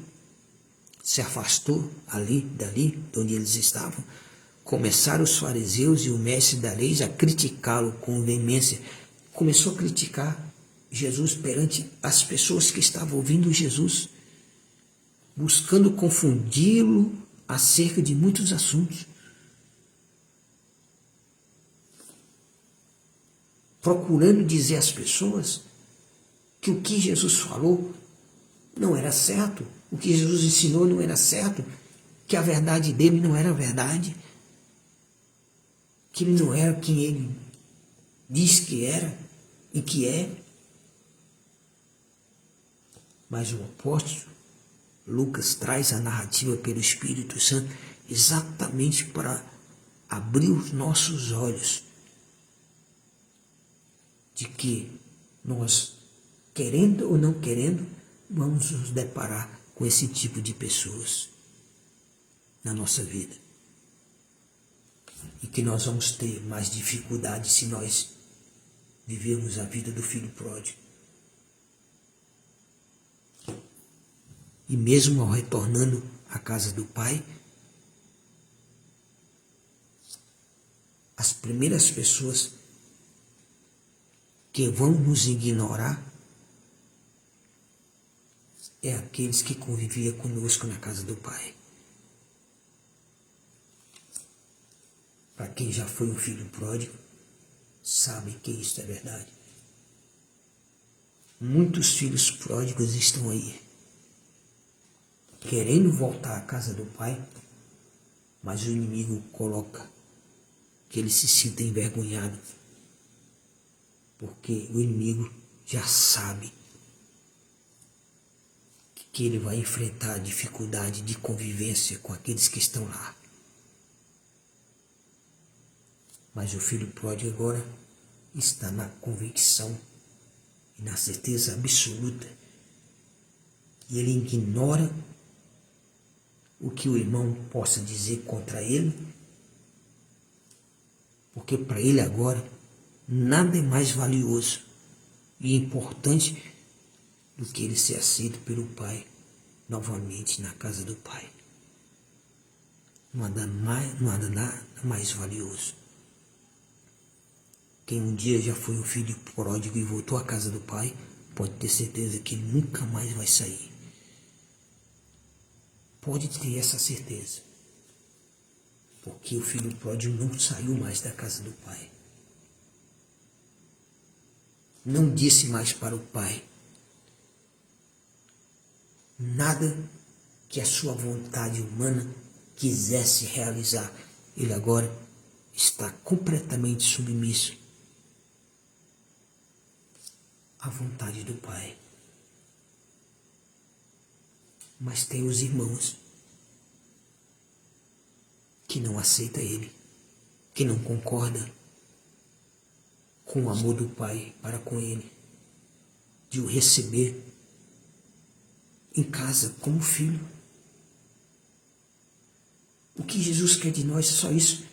se afastou dali, de onde eles estavam, começaram os fariseus e o mestre da lei a criticá-lo com veemência. Começou a criticar Jesus perante as pessoas que estavam ouvindo Jesus, buscando confundi-lo acerca de muitos assuntos, procurando dizer às pessoas que o que Jesus falou não era certo, o que Jesus ensinou não era certo, que a verdade dele não era verdade, que ele não era quem ele diz que era e que é. Mas o apóstolo Lucas traz a narrativa pelo Espírito Santo exatamente para abrir os nossos olhos de que nós, querendo ou não querendo, vamos nos deparar com esse tipo de pessoas na nossa vida. E que nós vamos ter mais dificuldade se nós vivermos a vida do filho pródigo. E mesmo ao retornando à casa do Pai, as primeiras pessoas que vão nos ignorar é aqueles que conviviam conosco na casa do Pai. Para quem já foi um filho pródigo, sabe que isso é verdade. Muitos filhos pródigos estão aí, querendo voltar à casa do Pai, mas o inimigo coloca que ele se sinta envergonhado, porque o inimigo já sabe que ele vai enfrentar a dificuldade de convivência com aqueles que estão lá. Mas o filho pródigo agora está na convicção e na certeza absoluta, e ele ignora o que o irmão possa dizer contra ele, porque para ele agora nada é mais valioso e importante do que ele ser aceito pelo Pai novamente na casa do Pai. Não há nada mais valioso. Quem um dia já foi um filho pródigo e voltou à casa do Pai, pode ter certeza que ele nunca mais vai sair. Pode ter essa certeza. Porque o filho pródigo não saiu mais da casa do Pai. Não disse mais para o Pai nada que a sua vontade humana quisesse realizar, ele agora está completamente submisso à vontade do Pai. Mas tem os irmãos que não aceitam ele, que não concorda com o amor do Pai para com ele, de o receber em casa como filho. O que Jesus quer de nós é só isso,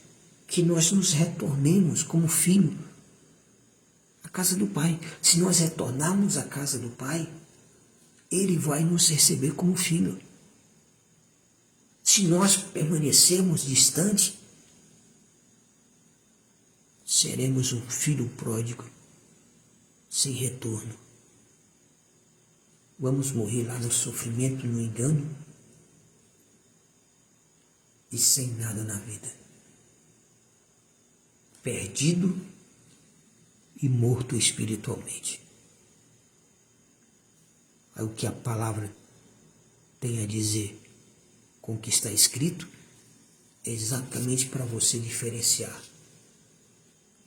que nós nos retornemos como filho à casa do Pai. Se nós retornarmos à casa do Pai, ele vai nos receber como filho. Se nós permanecermos distantes, seremos um filho pródigo, sem retorno. Vamos morrer lá no sofrimento, no engano e sem nada na vida. Perdido e morto espiritualmente. É o que a palavra tem a dizer com o que está escrito, é exatamente para você diferenciar.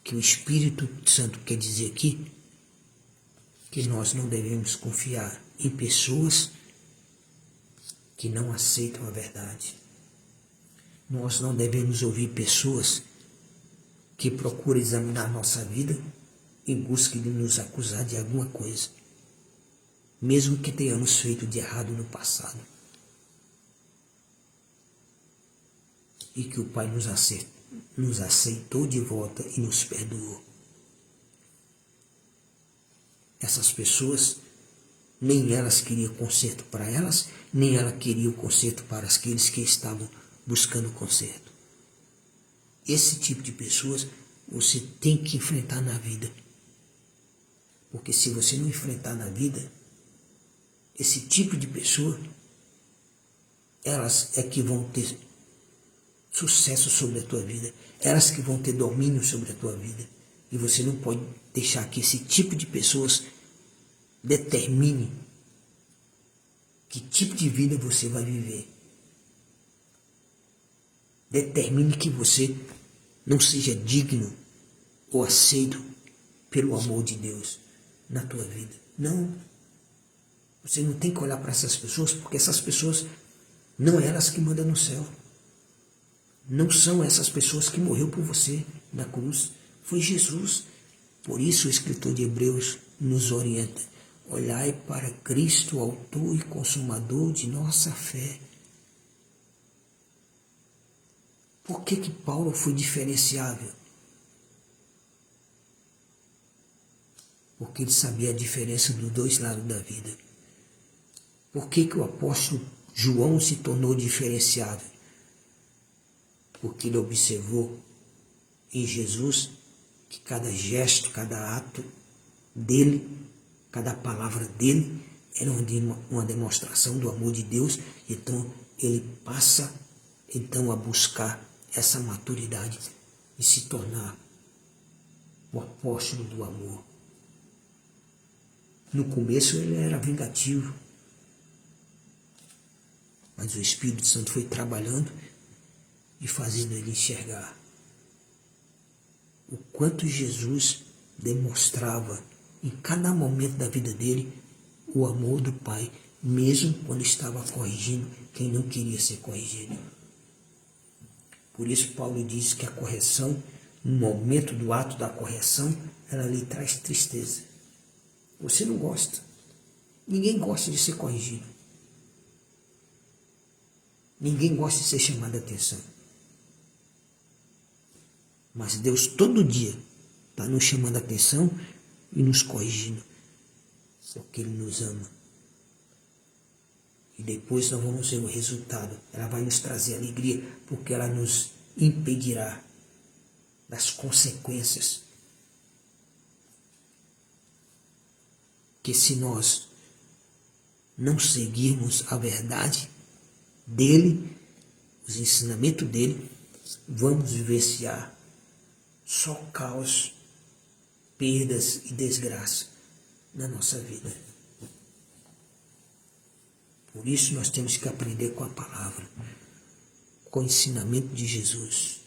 Que o Espírito Santo quer dizer aqui, que nós não devemos confiar em pessoas que não aceitam a verdade. Nós não devemos ouvir pessoas que procuram examinar nossa vida em busca de nos acusar de alguma coisa, mesmo que tenhamos feito de errado no passado. E que o Pai nos aceitou de volta e nos perdoou. Essas pessoas, nem elas queriam conserto para elas, nem ela queria o conserto para aqueles que estavam buscando conserto. Esse tipo de pessoas você tem que enfrentar na vida. Porque se você não enfrentar na vida, esse tipo de pessoa, elas é que vão ter sucesso sobre a tua vida. Elas que vão ter domínio sobre a tua vida. E você não pode deixar que esse tipo de pessoas determine que tipo de vida você vai viver. Determine que você não seja digno ou aceito pelo amor de Deus na tua vida. Não. Você não tem que olhar para essas pessoas, porque essas pessoas não é elas que mandam no céu. Não são essas pessoas que morreu por você na cruz. Foi Jesus. Por isso o escritor de Hebreus nos orienta. Olhai para Cristo, autor e consumador de nossa fé. Por que Paulo foi diferenciável? Porque ele sabia a diferença dos dois lados da vida. Por que o apóstolo João se tornou diferenciável? Porque ele observou em Jesus que cada gesto, cada ato dele, cada palavra dele era uma demonstração do amor de Deus. Então ele passa a buscar essa maturidade e se tornar o apóstolo do amor. No começo ele era vingativo, mas o Espírito Santo foi trabalhando e fazendo ele enxergar o quanto Jesus demonstrava em cada momento da vida dele o amor do Pai, mesmo quando estava corrigindo quem não queria ser corrigido. Por isso Paulo diz que a correção, no momento do ato da correção, ela lhe traz tristeza. Você não gosta. Ninguém gosta de ser corrigido. Ninguém gosta de ser chamado a atenção. Mas Deus todo dia está nos chamando a atenção e nos corrigindo, porque Ele nos ama. E depois nós vamos ver o resultado. Ela vai nos trazer alegria, porque ela nos impedirá das consequências. Que se nós não seguirmos a verdade dele, os ensinamentos dele, vamos vivenciar só caos, perdas e desgraça na nossa vida. Por isso nós temos que aprender com a palavra, com o ensinamento de Jesus,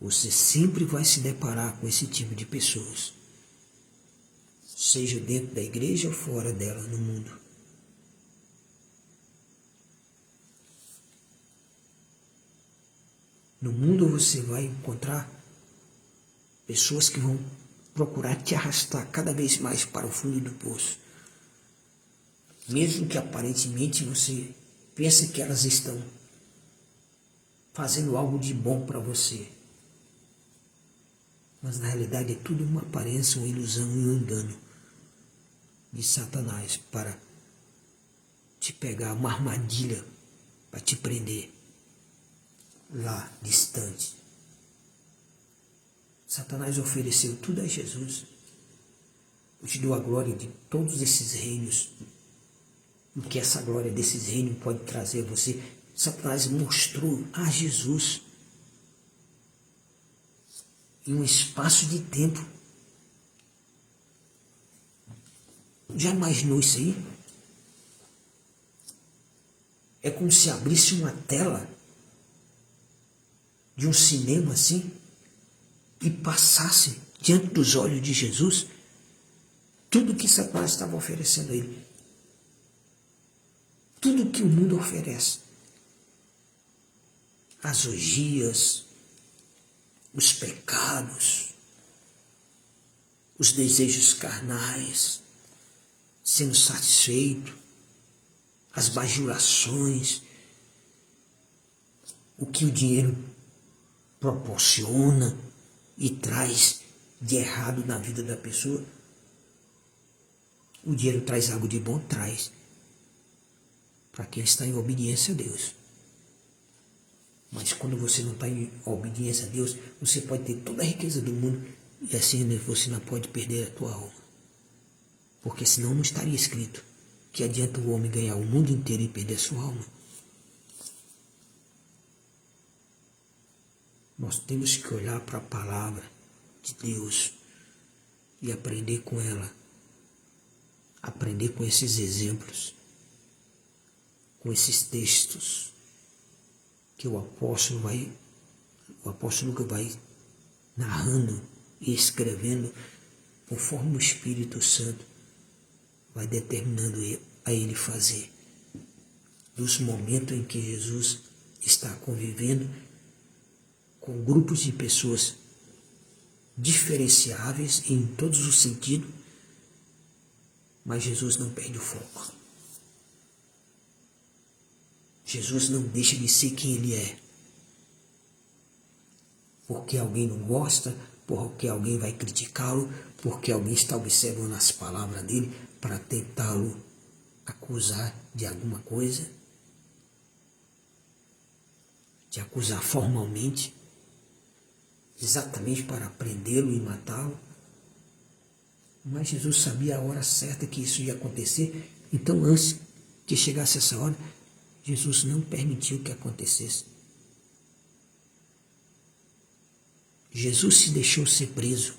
você sempre vai se deparar com esse tipo de pessoas, seja dentro da igreja ou fora dela, no mundo. No mundo você vai encontrar pessoas que vão procurar te arrastar cada vez mais para o fundo do poço. Mesmo que aparentemente você pense que elas estão fazendo algo de bom para você. Mas na realidade é tudo uma aparência, uma ilusão e um engano de Satanás para te pegar, uma armadilha para te prender lá distante. Satanás ofereceu tudo a Jesus. Eu te dou a glória de todos esses reinos. O que essa glória desses reinos pode trazer a você? Satanás mostrou a Jesus em um espaço de tempo. Já imaginou isso aí? É como se abrisse uma tela de um cinema assim e passasse diante dos olhos de Jesus tudo que Satanás estava oferecendo a ele. Tudo que o mundo oferece. As orgias, os pecados, os desejos carnais, sendo satisfeito, as bajulações, o que o dinheiro proporciona e traz de errado na vida da pessoa. O dinheiro traz algo de bom? Traz. Para quem está em obediência a Deus. Mas quando você não está em obediência a Deus, você pode ter toda a riqueza do mundo e assim você não pode perder a tua alma. Porque senão não estaria escrito que adianta o homem ganhar o mundo inteiro e perder a sua alma. Nós temos que olhar para a palavra de Deus e aprender com ela. Aprender com esses exemplos, com esses textos que o apóstolo Lucas vai narrando e escrevendo conforme o Espírito Santo vai determinando a ele fazer. Dos momentos em que Jesus está convivendo com grupos de pessoas diferenciáveis em todos os sentidos, mas Jesus não perde o foco. Jesus não deixa de ser quem ele é. Porque alguém não gosta, porque alguém vai criticá-lo, porque alguém está observando as palavras dele para tentá-lo acusar de alguma coisa, de acusar formalmente, exatamente para prendê-lo e matá-lo. Mas Jesus sabia a hora certa que isso ia acontecer, então antes que chegasse essa hora, Jesus não permitiu que acontecesse. Jesus se deixou ser preso.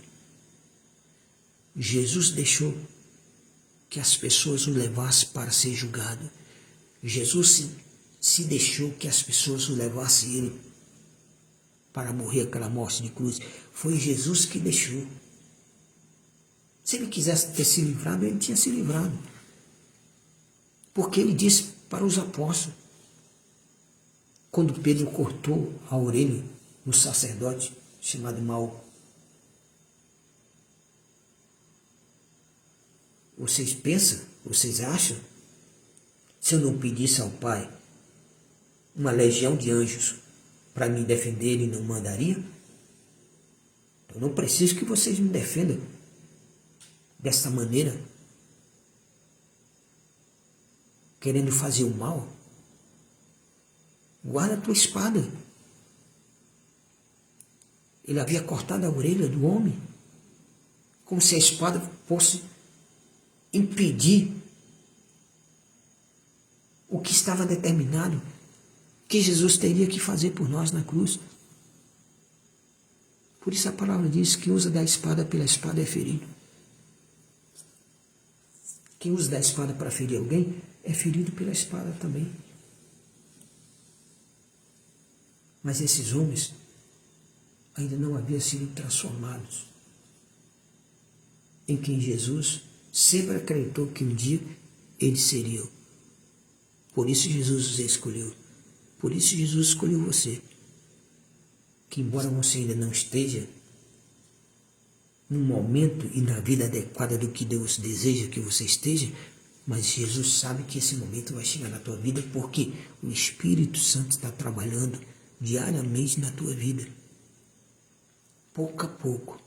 Jesus deixou que as pessoas o levassem para ser julgado. Jesus se deixou que as pessoas o levassem ele para morrer aquela morte de cruz. Foi Jesus que deixou. Se ele quisesse ter se livrado, ele tinha se livrado. Porque ele disse para os apóstolos, quando Pedro cortou a orelha no sacerdote chamado Malco: vocês pensam, vocês acham, se eu não pedisse ao Pai uma legião de anjos para me defender, ele não mandaria? Eu não preciso que vocês me defendam dessa maneira, querendo fazer o mal. Guarda a tua espada. Ele havia cortado a orelha do homem, como se a espada fosse impedir o que estava determinado, que Jesus teria que fazer por nós na cruz. Por isso a palavra diz que usa da espada pela espada é ferido. Quem usa da espada para ferir alguém é ferido pela espada também. Mas esses homens ainda não haviam sido transformados em quem Jesus sempre acreditou que um dia eles seriam. Por isso Jesus os escolheu. Por isso Jesus escolheu você. Que embora você ainda não esteja no momento e na vida adequada do que Deus deseja que você esteja, mas Jesus sabe que esse momento vai chegar na tua vida porque o Espírito Santo está trabalhando diariamente na tua vida. Pouco a pouco,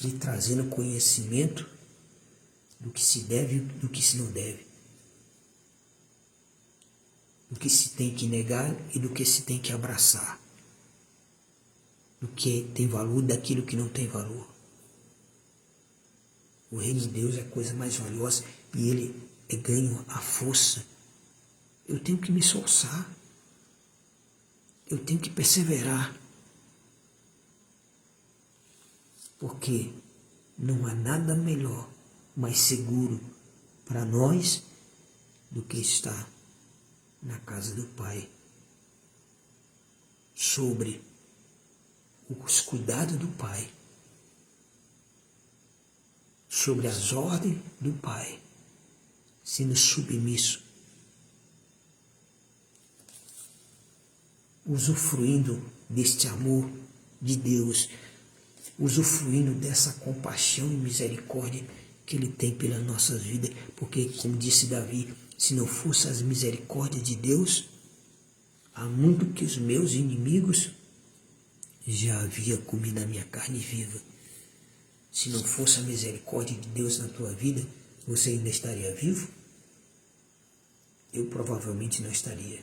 lhe trazendo conhecimento do que se deve e do que se não deve. Do que se tem que negar e do que se tem que abraçar. Do que tem valor e daquilo que não tem valor. O reino de Deus é a coisa mais valiosa e ele é ganho à força. Eu tenho que me esforçar. Eu tenho que perseverar. Porque não há nada melhor, mais seguro para nós do que estar na casa do Pai. Sobre os cuidados do Pai. Sobre as ordens do Pai. Sendo submisso. Usufruindo deste amor de Deus. Usufruindo dessa compaixão e misericórdia que Ele tem pelas nossas vidas. Porque, como disse Davi, se não fosse as misericórdias de Deus, há muito que os meus inimigos já havia comido a minha carne viva. Se não fosse a misericórdia de Deus na tua vida, você ainda estaria vivo? Eu provavelmente não estaria.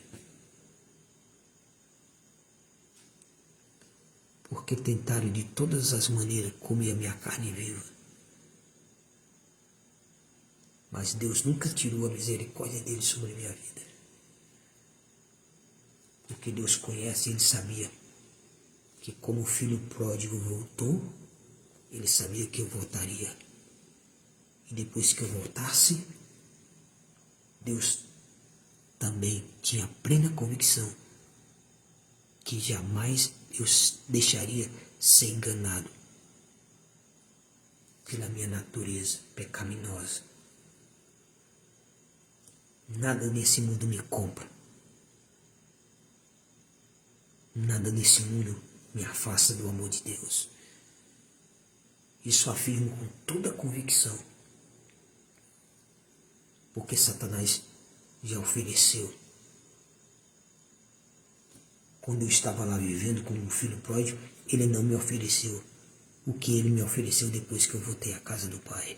Porque tentaram de todas as maneiras comer a minha carne viva. Mas Deus nunca tirou a misericórdia dele sobre a minha vida. Porque Deus conhece, Ele sabia que como o filho pródigo voltou, Ele sabia que eu voltaria. E depois que eu voltasse, Deus também tinha plena convicção que jamais eu deixaria ser enganado pela minha natureza pecaminosa. Nada nesse mundo me compra. Nada nesse mundo me afasta do amor de Deus. Isso afirmo com toda a convicção. Porque Satanás já ofereceu. Quando eu estava lá vivendo como um filho pródigo, ele não me ofereceu o que ele me ofereceu depois que eu voltei à casa do Pai.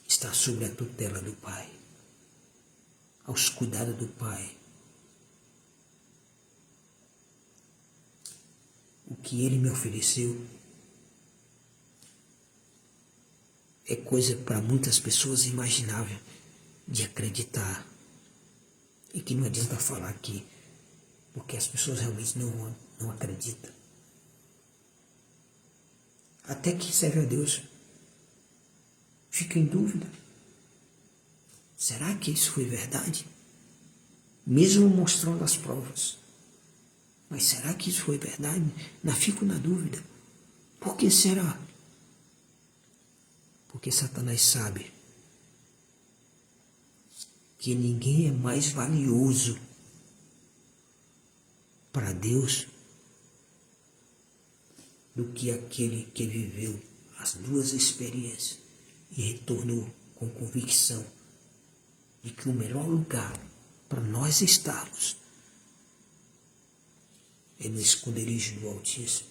Estar sobre a tutela do Pai, aos cuidados do Pai. O que ele me ofereceu é coisa para muitas pessoas imaginável de acreditar. E que não adianta falar aqui, porque as pessoas realmente não acreditam. Até que serve a Deus fica em dúvida. Será que isso foi verdade? Mesmo mostrando as provas. Mas será que isso foi verdade? Fico na dúvida. Por que será? Porque Satanás sabe que ninguém é mais valioso para Deus do que aquele que viveu as duas experiências e retornou com convicção de que o melhor lugar para nós estarmos é no esconderijo do Altíssimo,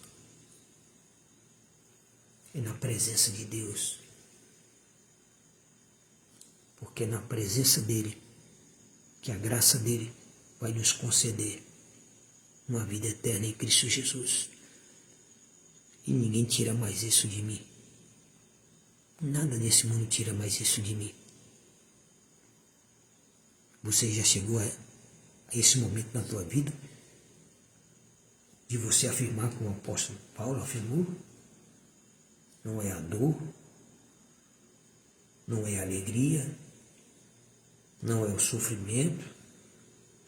é na presença de Deus. Porque é na presença dele que a graça dele vai nos conceder uma vida eterna em Cristo Jesus. E ninguém tira mais isso de mim. Nada nesse mundo tira mais isso de mim. Você já chegou a esse momento na tua vida de você afirmar como o apóstolo Paulo afirmou? Não é a dor, não é a alegria, não é o sofrimento,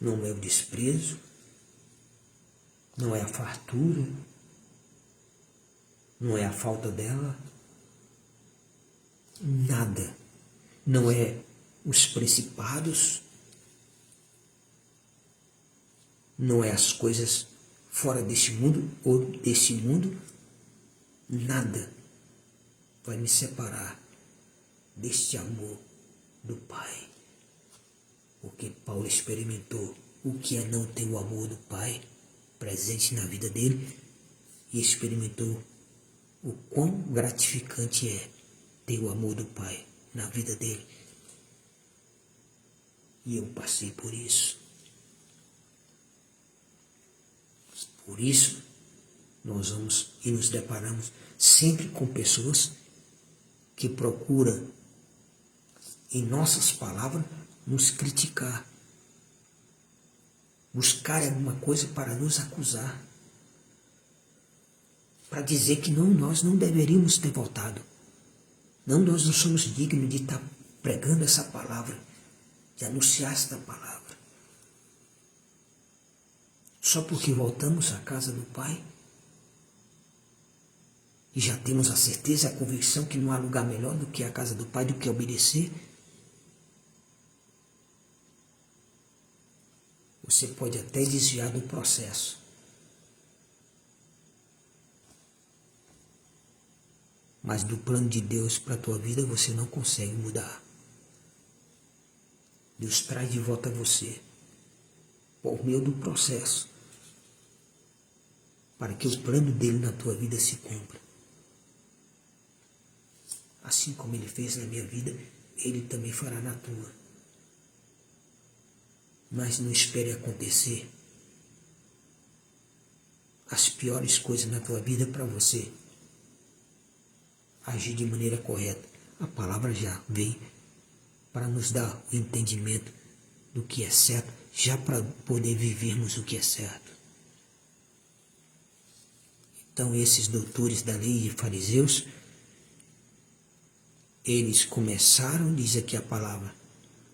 não é o desprezo, não é a fartura, não é a falta dela, nada. Não é os principados, não é as coisas fora deste mundo ou deste mundo, nada vai me separar deste amor do Pai. Porque Paulo experimentou o que é não ter o amor do Pai presente na vida dele e experimentou o quão gratificante é ter o amor do Pai na vida dele. E eu passei por isso. Por isso, nós vamos e nos deparamos sempre com pessoas que procuram, em nossas palavras, nos criticar, buscar alguma coisa para nos acusar, para dizer que não, nós não deveríamos ter voltado. Não, nós não somos dignos de estar pregando essa palavra, de anunciar esta palavra. Só porque voltamos à casa do Pai e já temos a certeza, a convicção que não há lugar melhor do que a casa do Pai, do que obedecer, você pode até desviar do processo. Mas do plano de Deus para a tua vida você não consegue mudar. Deus traz de volta você por meio do processo, para que o plano dele na tua vida se cumpra. Assim como ele fez na minha vida, ele também fará na tua. Mas não espere acontecer as piores coisas na tua vida para você agir de maneira correta. A palavra já vem para nos dar o entendimento do que é certo, já para poder vivermos o que é certo. Então esses doutores da lei e fariseus, eles começaram, diz aqui a palavra,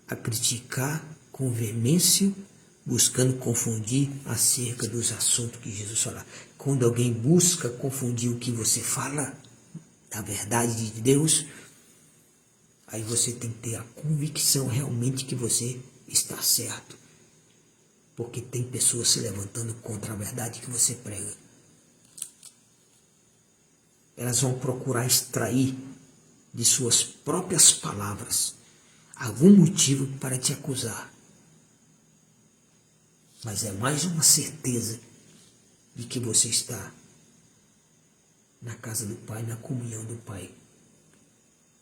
a criticar com veemência, buscando confundir acerca dos assuntos que Jesus fala. Quando alguém busca confundir o que você fala da verdade de Deus, aí você tem que ter a convicção realmente que você está certo. Porque tem pessoas se levantando contra a verdade que você prega. Elas vão procurar extrair de suas próprias palavras algum motivo para te acusar. Mas é mais uma certeza de que você está na casa do Pai, na comunhão do Pai,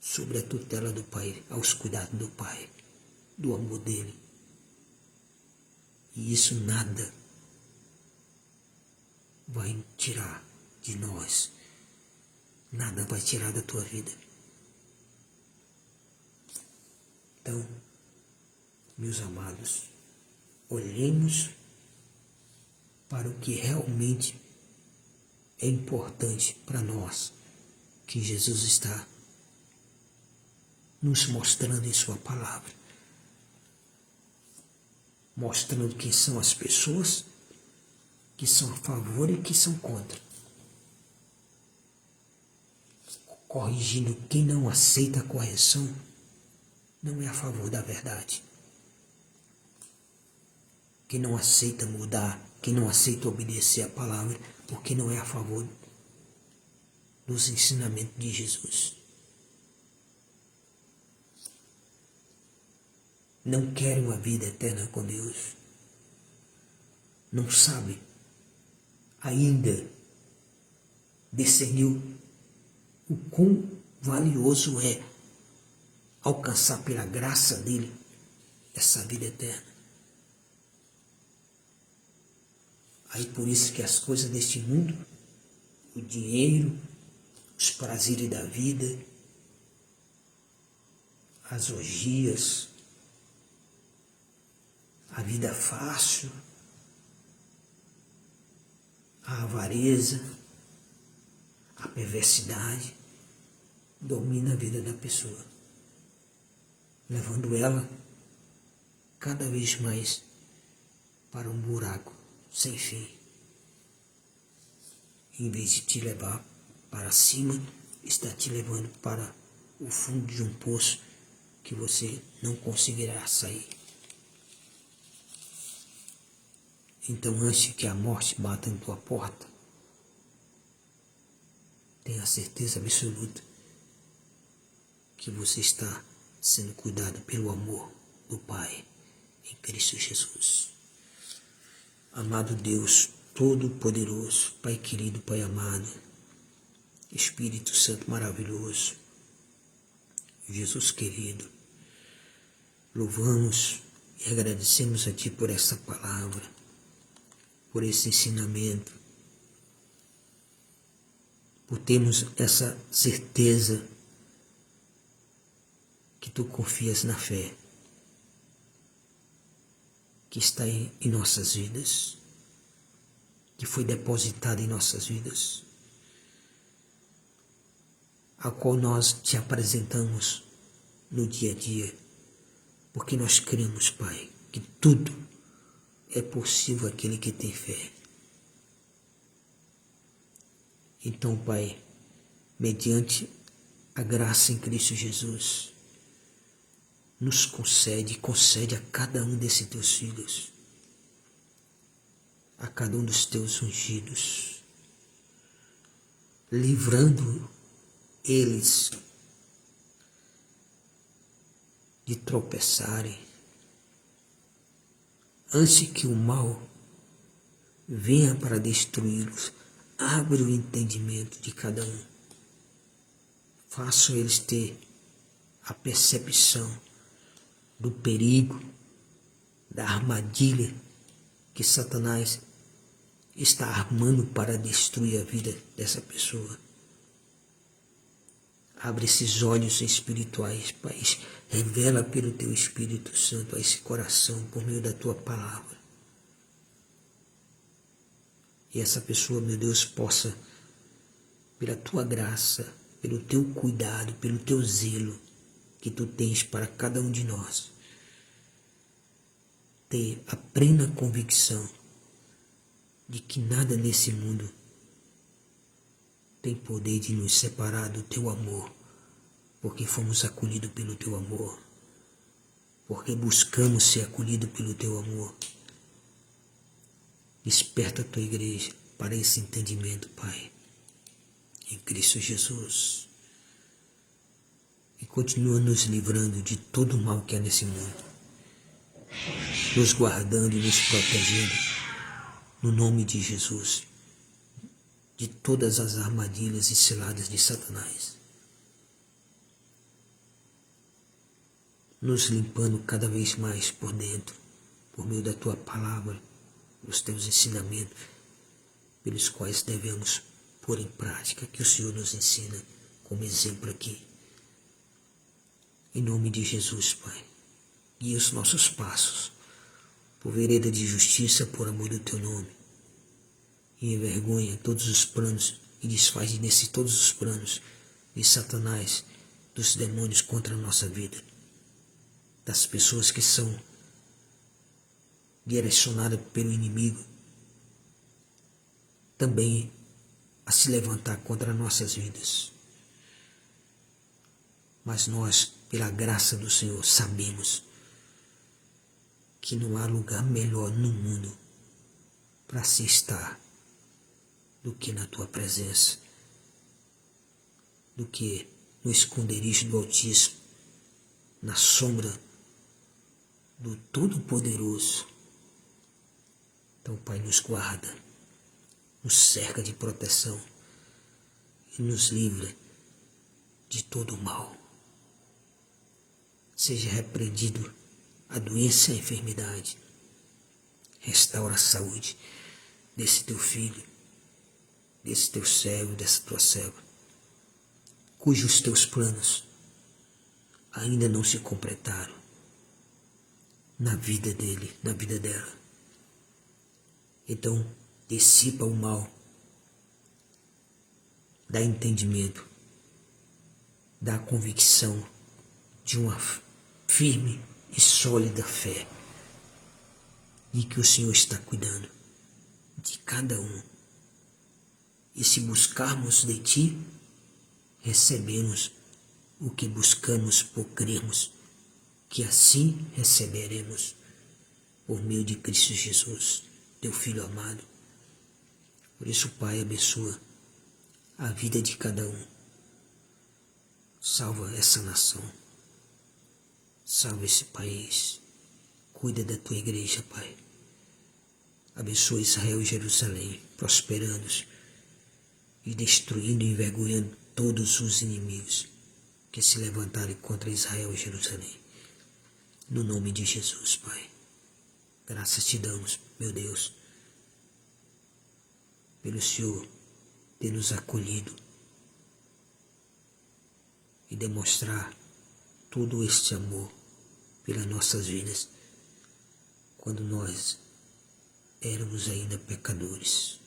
sobre a tutela do Pai, aos cuidados do Pai, do amor dele. E isso nada vai tirar de nós, nada vai tirar da tua vida. Então, meus amados, olhemos para o que realmente é importante para nós, que Jesus está nos mostrando em sua palavra, mostrando quem são as pessoas que são a favor e que são contra, corrigindo quem não aceita a correção, não é a favor da verdade. Quem não aceita mudar, quem não aceita obedecer a palavra, porque não é a favor dos ensinamentos de Jesus. Não quer uma vida eterna com Deus. Não sabe ainda discernir o quão valioso é alcançar pela graça dele essa vida eterna. Aí por isso que as coisas deste mundo, o dinheiro, os prazeres da vida, as orgias, a vida fácil, a avareza, a perversidade, domina a vida da pessoa, levando ela cada vez mais para um buraco sem fim. Em vez de te levar para cima, está te levando para o fundo de um poço que você não conseguirá sair. Então, antes que a morte bata em tua porta, tenha certeza absoluta que você está sendo cuidado pelo amor do Pai em Cristo Jesus. Amado Deus Todo-Poderoso, Pai querido, Pai amado, Espírito Santo maravilhoso, Jesus querido, louvamos e agradecemos a Ti por essa palavra, por esse ensinamento, por termos essa certeza que Tu confias na fé que está em nossas vidas, que foi depositada em nossas vidas, a qual nós Te apresentamos no dia a dia, porque nós cremos, Pai, que tudo é possível àquele que tem fé. Então, Pai, mediante a graça em Cristo Jesus, nos concede a cada um desses Teus filhos, a cada um dos Teus ungidos, livrando eles de tropeçarem, antes que o mal venha para destruí-los. Abre o entendimento de cada um. Façam eles ter a percepção do perigo, da armadilha que Satanás está armando para destruir a vida dessa pessoa. Abre esses olhos espirituais, Pai. Revela pelo Teu Espírito Santo a esse coração por meio da Tua palavra. E essa pessoa, meu Deus, possa, pela Tua graça, pelo Teu cuidado, pelo Teu zelo que Tu tens para cada um de nós, ter a plena convicção de que nada nesse mundo tem poder de nos separar do Teu amor, porque fomos acolhidos pelo Teu amor, porque buscamos ser acolhidos pelo Teu amor. Desperta a Tua igreja para esse entendimento, Pai, em Cristo Jesus. E continua nos livrando de todo o mal que há nesse mundo, nos guardando e nos protegendo, no nome de Jesus, de todas as armadilhas e ciladas de Satanás. Nos limpando cada vez mais por dentro, por meio da Tua palavra, os Teus ensinamentos, pelos quais devemos pôr em prática, que o Senhor nos ensina como exemplo aqui. Em nome de Jesus, Pai, guia os nossos passos por vereda de justiça, por amor do Teu nome. E envergonha todos os planos e desfaz nesse todos os planos de Satanás, dos demônios contra a nossa vida, das pessoas que são direcionadas pelo inimigo também a se levantar contra nossas vidas. Mas nós, pela graça do Senhor, sabemos que não há lugar melhor no mundo para se estar do que na Tua presença, do que no esconderijo do Altíssimo, na sombra do Todo-Poderoso. Então, Pai, nos guarda, nos cerca de proteção e nos livra de todo o mal. Seja repreendido a doença e a enfermidade. Restaura a saúde desse Teu filho, desse Teu servo, dessa Tua serva, cujos Teus planos ainda não se completaram na vida dele, na vida dela. Então, dissipa o mal, dá entendimento, dá convicção de uma firme e sólida fé, de que o Senhor está cuidando de cada um. E se buscarmos de Ti, recebemos o que buscamos por crermos, que assim receberemos por meio de Cristo Jesus, Teu Filho amado. Por isso, Pai, abençoa a vida de cada um. Salva essa nação. Salva esse país. Cuida da Tua igreja, Pai. Abençoa Israel e Jerusalém, prosperando-os e destruindo e envergonhando todos os inimigos que se levantarem contra Israel e Jerusalém. No nome de Jesus, Pai. Graças te damos, meu Deus, pelo Senhor ter nos acolhido e demonstrar todo este amor pelas nossas vidas, quando nós éramos ainda pecadores,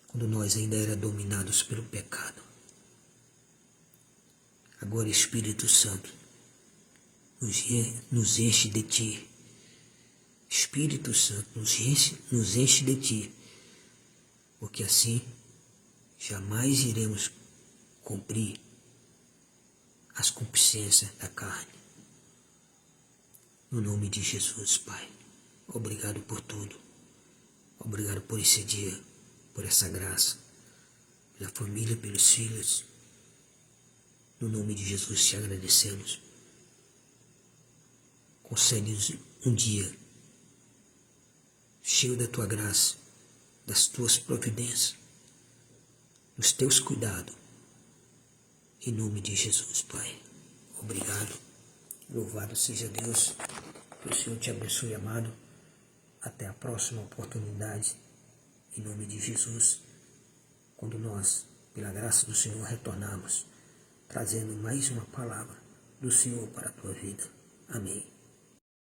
quando nós ainda éramos dominados pelo pecado. Agora, Espírito Santo, nos enche de Ti. Espírito Santo, nos enche de Ti, porque assim jamais iremos cumprir as concupiscências da carne. No nome de Jesus, Pai. Obrigado por tudo. Obrigado por esse dia, por essa graça, pela família, pelos filhos. No nome de Jesus te agradecemos. Concede-nos um dia cheio da Tua graça, das Tuas providências, dos Teus cuidados. Em nome de Jesus, Pai. Obrigado. Louvado seja Deus. Que o Senhor te abençoe, amado. Até a próxima oportunidade. Em nome de Jesus. Quando nós, pela graça do Senhor, retornarmos, trazendo mais uma palavra do Senhor para a tua vida. Amém.